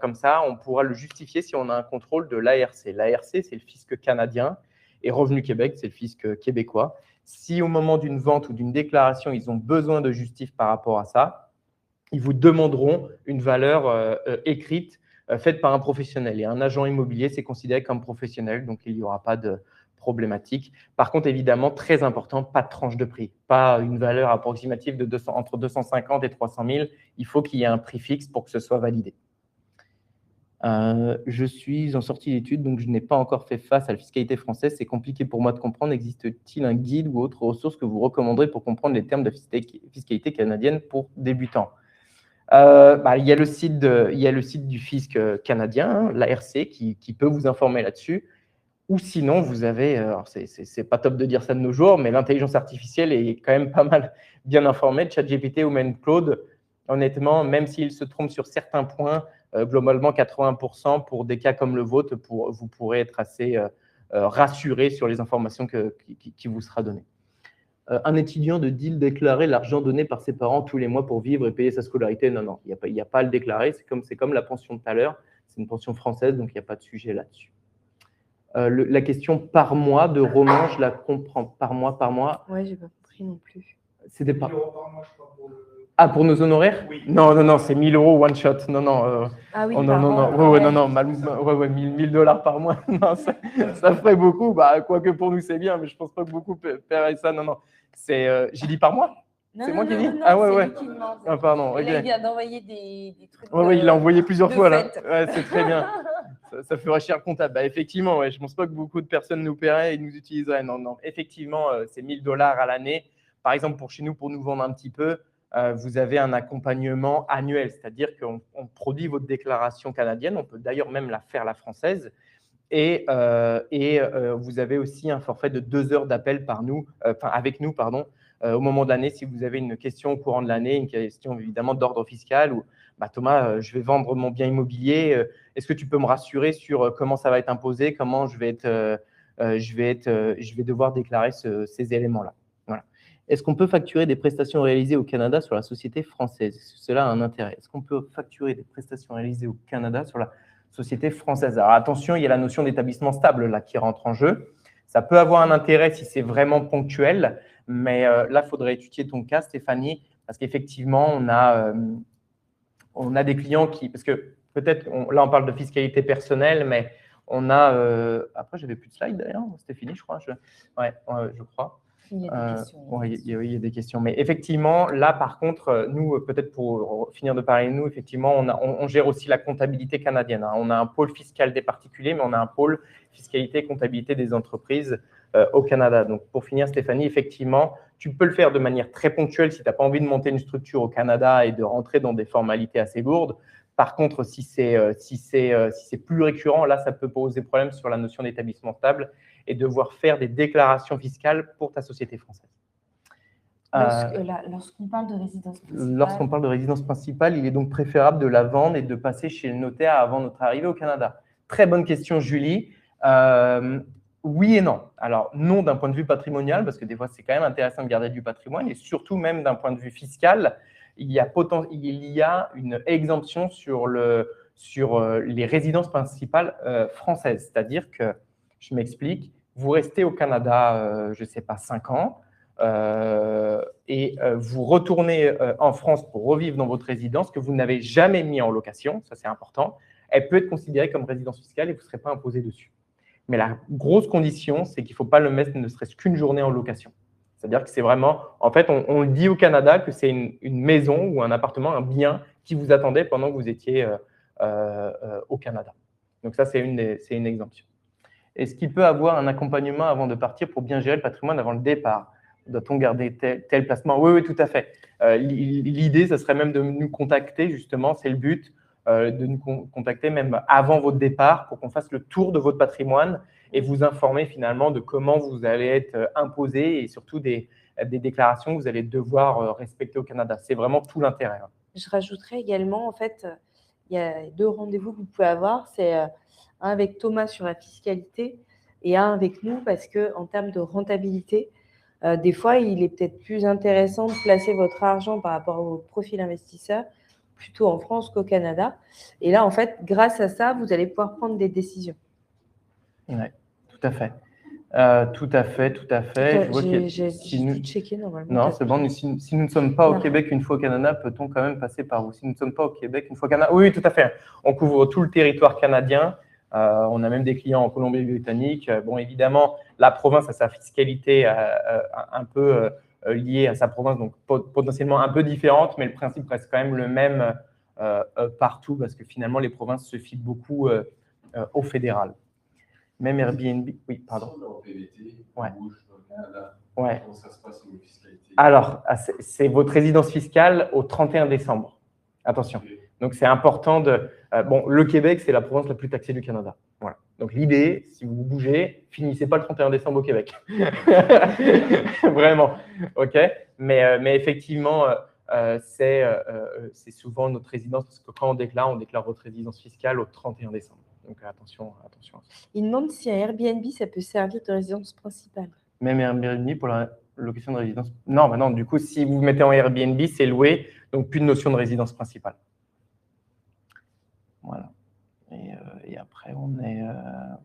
Comme ça, on pourra le justifier si on a un contrôle de l'ARC. L'ARC, c'est le fisc canadien et Revenu Québec, c'est le fisc québécois. Si au moment d'une vente ou d'une déclaration, ils ont besoin de justif par rapport à ça, ils vous demanderont une valeur écrite faite par un professionnel. Et un agent immobilier, c'est considéré comme professionnel, donc il n'y aura pas de problématique. Par contre, évidemment, très important, pas de tranche de prix, pas une valeur approximative entre 250 et 300 000. Il faut qu'il y ait un prix fixe pour que ce soit validé. Je suis en sortie d'études, donc je n'ai pas encore fait face à la fiscalité française. C'est compliqué pour moi de comprendre. Existe-t-il un guide ou autre ressource que vous recommanderez pour comprendre les termes de fiscalité canadienne pour débutants? Il y a le site du fisc canadien, hein, l'ARC, qui peut vous informer là-dessus. Ou sinon, vous avez, alors c'est pas top de dire ça de nos jours, mais l'intelligence artificielle est quand même pas mal bien informée. ChatGPT ou même Claude, honnêtement, même s'il se trompe sur certains points, globalement 80% pour des cas comme le vôtre, vous pourrez être assez rassuré sur les informations qui vous sera données. Un étudiant de deal déclarer l'argent donné par ses parents tous les mois pour vivre et payer sa scolarité. Non, il n'y a pas à le déclarer. C'est comme la pension de tout à l'heure. C'est une pension française, donc il n'y a pas de sujet là-dessus. La question par mois de Romain, je la comprends. Par mois. Ouais, j'ai pas compris non plus. C'était pas. 1 000 € par mois, je crois, pour le... Ah, pour nos honoraires? Oui. Non, c'est 1 000 € one shot. Ah oui, Oh, par non. an, Ouais, 1 000 $ par mois. Non, ça ferait beaucoup. Quoique pour nous, c'est bien, mais je pense pas que beaucoup paieraient ça. Non. J'ai dit par mois? C'est moi qui ai dit? Non, Ah ouais. lui qui demande. Ah, pardon. Et là, Ok. il vient d'envoyer des trucs. Ouais, il l'a envoyé plusieurs de fois là. fête. Ouais, c'est très bien. Ça ferait cher comptable. Effectivement, ouais, je ne pense pas que beaucoup de personnes nous paieraient et nous utiliseraient. Non. Effectivement, c'est 1 000 $ à l'année. Par exemple, pour chez nous, pour nous vendre un petit peu, vous avez un accompagnement annuel, c'est-à-dire qu'on produit votre déclaration canadienne. On peut d'ailleurs même la faire la française. Et vous avez aussi un forfait de 2 heures d'appel avec nous, au moment de l'année, si vous avez une question au courant de l'année, une question évidemment d'ordre fiscal ou Thomas, je vais vendre mon bien immobilier. Est-ce que tu peux me rassurer sur comment ça va être imposé, comment je vais devoir déclarer ces éléments-là. Voilà. Est-ce qu'on peut facturer des prestations réalisées au Canada sur la société française? Est-ce que cela a un intérêt? Est-ce qu'on peut facturer des prestations réalisées au Canada sur la société française? Alors attention, il y a la notion d'établissement stable là qui rentre en jeu. Ça peut avoir un intérêt si c'est vraiment ponctuel, mais là, il faudrait étudier ton cas, Stéphanie, parce qu'effectivement, on a des clients parce que peut-être, là, on parle de fiscalité personnelle, mais on a… après, j'avais plus de slides d'ailleurs, c'était fini, je crois. Je crois. Il y a des questions. Oui, il y a des questions. Mais effectivement, là, par contre, nous, peut-être pour finir de parler de nous, effectivement, on gère aussi la comptabilité canadienne. Hein. On a un pôle fiscal des particuliers, mais on a un pôle fiscalité et comptabilité des entreprises au Canada. Donc, pour finir, Stéphanie, effectivement, tu peux le faire de manière très ponctuelle si tu n'as pas envie de monter une structure au Canada et de rentrer dans des formalités assez lourdes. Par contre, si c'est plus récurrent, là, ça peut poser problème sur la notion d'établissement stable et devoir faire des déclarations fiscales pour ta société française. Lorsqu'on parle de résidence principale… Lorsqu'on parle de résidence principale, il est donc préférable de la vendre et de passer chez le notaire avant notre arrivée au Canada. Très bonne question, Julie. Oui et non. Alors, non d'un point de vue patrimonial, parce que des fois, c'est quand même intéressant de garder du patrimoine, et surtout même d'un point de vue fiscal, il y a une exemption sur les résidences principales françaises. C'est-à-dire que, je m'explique, vous restez au Canada, je ne sais pas, 5 ans, et vous retournez en France pour revivre dans votre résidence que vous n'avez jamais mis en location, ça c'est important, elle peut être considérée comme résidence fiscale et vous ne serez pas imposé dessus. Mais la grosse condition, c'est qu'il ne faut pas le mettre ne serait-ce qu'une journée en location. C'est-à-dire que c'est vraiment… En fait, on le dit au Canada que c'est une maison ou un appartement, un bien qui vous attendait pendant que vous étiez au Canada. Donc ça, c'est une exemption. Est-ce qu'il peut avoir un accompagnement avant de partir pour bien gérer le patrimoine avant le départ? Doit-on garder tel placement? Oui, tout à fait. L'idée, ça serait même de nous contacter, justement, c'est le but, de nous contacter même avant votre départ pour qu'on fasse le tour de votre patrimoine et vous informer finalement de comment vous allez être imposé et surtout des déclarations que vous allez devoir respecter au Canada. C'est vraiment tout l'intérêt. Je rajouterais également, en fait, il y a 2 rendez-vous que vous pouvez avoir. C'est un avec Thomas sur la fiscalité et un avec nous parce qu'en termes de rentabilité, Des fois, il est peut-être plus intéressant de placer votre argent par rapport au profil investisseur plutôt en France qu'au Canada. Et là, en fait, grâce à ça, vous allez pouvoir prendre des décisions. Oui, tout à fait. Tout à fait, tout à fait. Je vois qu'il y a- J'ai si nous- tout checké normalement. Non, t'as c'est tout. bon. Si nous ne sommes pas au Non. Québec une fois au Canada, peut-on quand même passer par vous? Si nous ne sommes pas au Québec une fois au Canada, oui, oui, tout à fait. On couvre tout le territoire canadien. On a même des clients en Colombie-Britannique. Bon, évidemment, la province a sa fiscalité un peu liée à sa province, donc potentiellement un peu différente, mais le principe reste quand même le même partout parce que finalement, les provinces se fient beaucoup au fédéral. Même Airbnb, oui, pardon. Si on est en PVT, Ouais. on bouge dans le Canada, Ouais. comment ça se passe au niveau fiscalité? Alors, c'est votre résidence fiscale au 31 décembre. Attention. Donc, c'est important de… bon, le Québec, c'est la province la plus taxée du Canada. Voilà. Donc, l'idée, si vous bougez, finissez pas le 31 décembre au Québec. Vraiment. OK. Mais effectivement, c'est souvent notre résidence, parce que quand on déclare votre résidence fiscale au 31 décembre. Donc, attention. Il demande si un Airbnb, ça peut servir de résidence principale. Même Airbnb pour la location de résidence. Non, bah non, du coup, si vous mettez en Airbnb, c'est loué, donc plus de notion de résidence principale. Voilà. Et après, on est…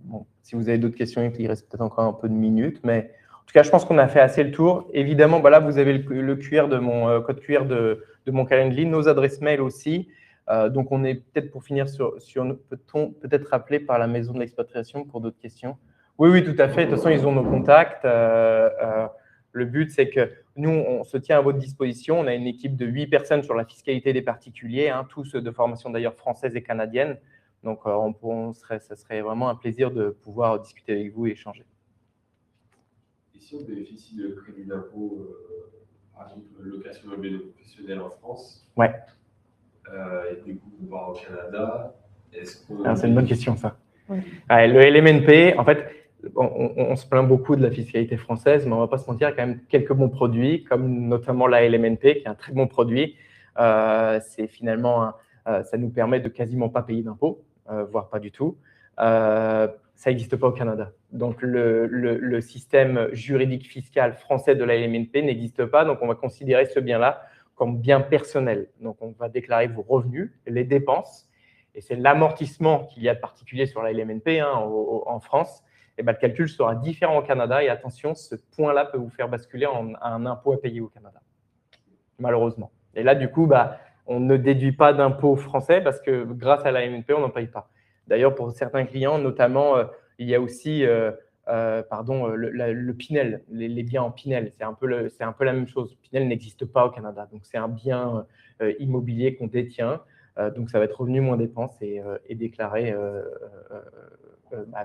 bon, si vous avez d'autres questions, il reste peut-être encore un peu de minutes, mais en tout cas, je pense qu'on a fait assez le tour. Évidemment, bah là, vous avez le QR de mon code QR de mon Calendly, nos adresses mail aussi. Donc, on est peut-être pour finir peut-on peut-être rappeler par la maison de l'expatriation pour d'autres questions? Oui, tout à fait. De toute façon, ils ont nos contacts. Le but, c'est que nous, on se tient à votre disposition. On a une équipe de 8 personnes sur la fiscalité des particuliers, tous de formation d'ailleurs française et canadienne. Donc, ça serait vraiment un plaisir de pouvoir discuter avec vous et échanger. Et si on bénéficie de crédit d'impôt, par exemple, location meublée professionnelle en France, ouais. Et du coup, on va au Canada, est-ce qu'on… C'est une bonne question, ça. Ouais. Ouais, le LMNP, en fait, on se plaint beaucoup de la fiscalité française, mais on ne va pas se mentir, il y a quand même quelques bons produits, comme notamment la LMNP, qui est un très bon produit. C'est finalement, ça nous permet de quasiment pas payer d'impôts, voire pas du tout. Ça n'existe pas au Canada. Donc, le système juridique fiscal français de la LMNP n'existe pas. Donc, on va considérer ce bien-là comme bien personnel. Donc, on va déclarer vos revenus, les dépenses, et c'est l'amortissement qu'il y a de particulier sur la LMNP en France. Et ben, le calcul sera différent au Canada. Et attention, ce point-là peut vous faire basculer en un impôt à payer au Canada, malheureusement. Et là, du coup, on ne déduit pas d'impôt français parce que grâce à la LMNP, on n'en paye pas. D'ailleurs, pour certains clients, notamment, il y a aussi le Pinel, les biens en Pinel. C'est un peu la même chose. Pinel n'existe pas au Canada. Donc, c'est un bien immobilier qu'on détient. Donc, ça va être revenu moins dépenses et déclaré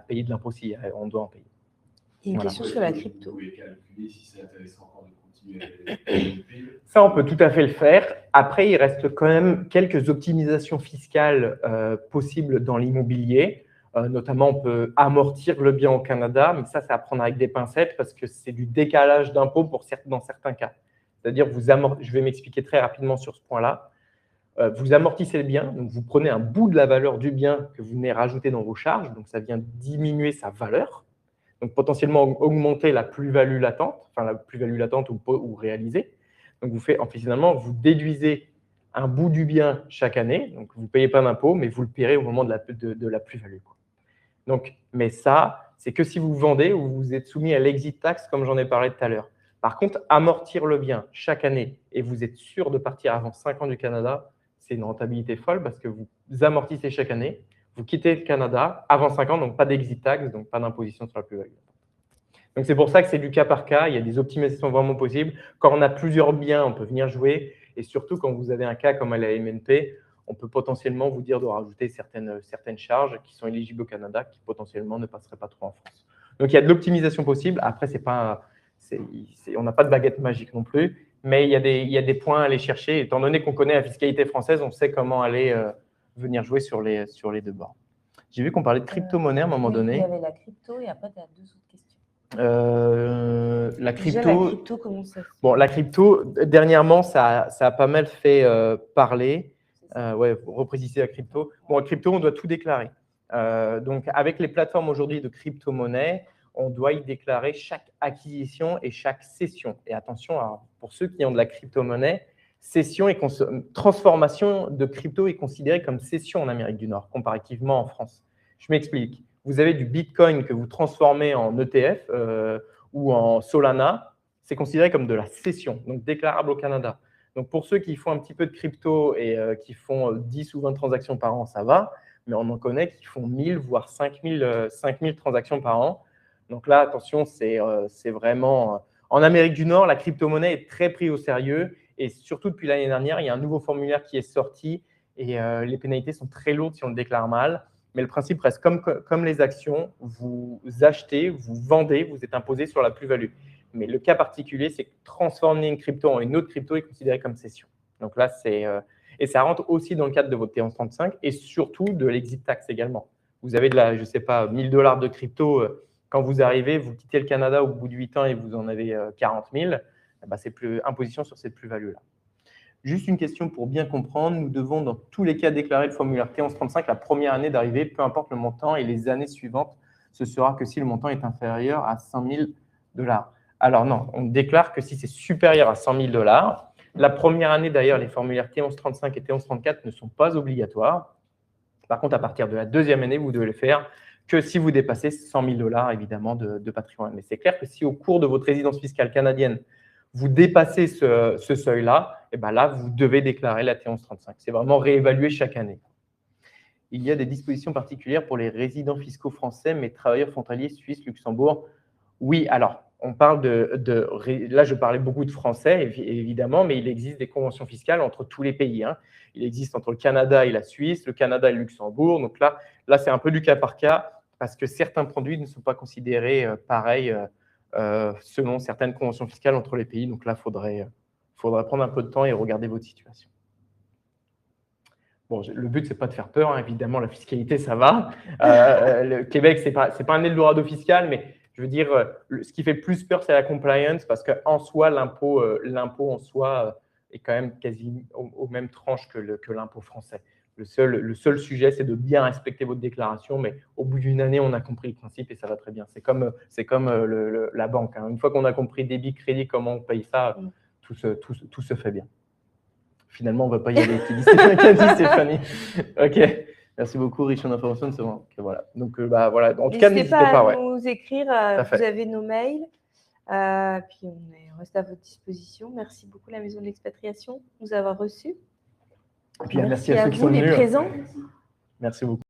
payer de l'impôt si on doit en payer. Et une question sur la crypto. Vous pouvez calculer si c'est intéressant encore de continuer avec la LMNP. Ça, on peut tout à fait le faire. Après, il reste quand même quelques optimisations fiscales possibles dans l'immobilier. Notamment, on peut amortir le bien au Canada, mais ça, c'est à prendre avec des pincettes parce que c'est du décalage d'impôt dans certains cas. C'est-à-dire, je vais m'expliquer très rapidement sur ce point-là. Vous amortissez le bien, donc vous prenez un bout de la valeur du bien que vous venez rajouter dans vos charges, donc ça vient diminuer sa valeur, donc potentiellement augmenter la plus-value latente, ou réalisée. Donc finalement, vous déduisez un bout du bien chaque année, donc vous ne payez pas d'impôt, mais vous le paierez au moment de la plus-value. Donc, mais ça, c'est que si vous vendez ou vous êtes soumis à l'exit tax, comme j'en ai parlé tout à l'heure. Par contre, amortir le bien chaque année et vous êtes sûr de partir avant 5 ans du Canada, c'est une rentabilité folle parce que vous amortissez chaque année, vous quittez le Canada avant 5 ans, donc pas d'exit tax, donc pas d'imposition sur la plus-value. Donc, c'est pour ça que c'est du cas par cas. Il y a des optimisations vraiment possibles. Quand on a plusieurs biens, on peut venir jouer. Et surtout, quand vous avez un cas comme à la MNP, on peut potentiellement vous dire de rajouter certaines charges qui sont éligibles au Canada, qui potentiellement ne passeraient pas trop en France. Donc, il y a de l'optimisation possible. Après, on n'a pas de baguette magique non plus. Mais il y a des points à aller chercher. Étant donné qu'on connaît la fiscalité française, on sait comment aller venir jouer sur les deux bords. J'ai vu qu'on parlait de crypto-monnaie à un moment donné. Il y avait la crypto et après, tu as 2 autres questions. La crypto, déjà, la crypto, comment ça se fait ? Bon, la crypto, dernièrement, ça a pas mal fait parler. Repréciser la crypto. Bon, la crypto, on doit tout déclarer. Donc, avec les plateformes aujourd'hui de crypto-monnaie, on doit y déclarer chaque acquisition et chaque cession. Et attention, alors, pour ceux qui ont de la crypto-monnaie, cession et transformation de crypto est considérée comme cession en Amérique du Nord, comparativement en France. Je m'explique. Vous avez du Bitcoin que vous transformez en ETF ou en Solana, c'est considéré comme de la cession, donc déclarable au Canada. Donc, pour ceux qui font un petit peu de crypto et qui font 10 ou 20 transactions par an, ça va. Mais on en connaît qui font 1000, voire 5000 transactions par an. Donc là, attention, c'est vraiment… En Amérique du Nord, la crypto-monnaie est très prise au sérieux. Et surtout, depuis l'année dernière, il y a un nouveau formulaire qui est sorti et les pénalités sont très lourdes si on le déclare mal. Mais le principe reste comme les actions. Vous achetez, vous vendez, vous êtes imposé sur la plus-value. Mais le cas particulier, c'est que transformer une crypto en une autre crypto est considéré comme cession. Donc là, et ça rentre aussi dans le cadre de votre T1135 et surtout de l'exit tax également. Vous avez je ne sais pas, 1000 $ de crypto. Quand vous arrivez, vous quittez le Canada au bout de 8 ans et vous en avez 40 000, c'est plus imposition sur cette plus-value-là. Juste une question pour bien comprendre. Nous devons dans tous les cas déclarer le formulaire T1135 la première année d'arrivée, peu importe le montant, et les années suivantes, ce sera que si le montant est inférieur à 100 000 $. Alors non, on déclare que si c'est supérieur à 100 000 $, la première année, d'ailleurs, les formulaires T1135 et T1134 ne sont pas obligatoires. Par contre, à partir de la deuxième année, vous devez le faire que si vous dépassez 100 000 $, évidemment, de patrimoine. Mais c'est clair que si au cours de votre résidence fiscale canadienne, vous dépassez ce seuil-là, et là, vous devez déclarer la T1135. C'est vraiment réévalué chaque année. Il y a des dispositions particulières pour les résidents fiscaux français, mais travailleurs frontaliers suisses, Luxembourg. Oui, alors, on parle là, je parlais beaucoup de français, évidemment, mais il existe des conventions fiscales entre tous les pays. Il existe entre le Canada et la Suisse, le Canada et le Luxembourg. Donc là c'est un peu du cas par cas parce que certains produits ne sont pas considérés pareils selon certaines conventions fiscales entre les pays. Donc là, il faudrait prendre un peu de temps et regarder votre situation. Bon, le but, ce n'est pas de faire peur. Évidemment, la fiscalité, ça va. Le Québec, ce n'est pas un Eldorado fiscal, mais je veux dire, ce qui fait plus peur, c'est la compliance parce qu'en soi, l'impôt en soi est quand même quasi aux mêmes tranches que l'impôt français. Le seul sujet, c'est de bien respecter votre déclaration, mais au bout d'une année, on a compris le principe et ça va très bien. C'est comme la banque. Une fois qu'on a compris débit, crédit, comment on paye ça, tout se fait bien. Finalement, on ne va pas y aller. Qui dit Stéphanie. OK. Merci beaucoup, riche en informations. C'est bon. Okay, voilà. Donc, voilà. En tout cas, n'hésitez pas à nous écrire. Vous avez nos mails. Puis, on reste à votre disposition. Merci beaucoup, la Maison de l'Expatriation, de nous avoir reçus. Et puis, merci à ceux qui sont venus. Les présents. Merci beaucoup.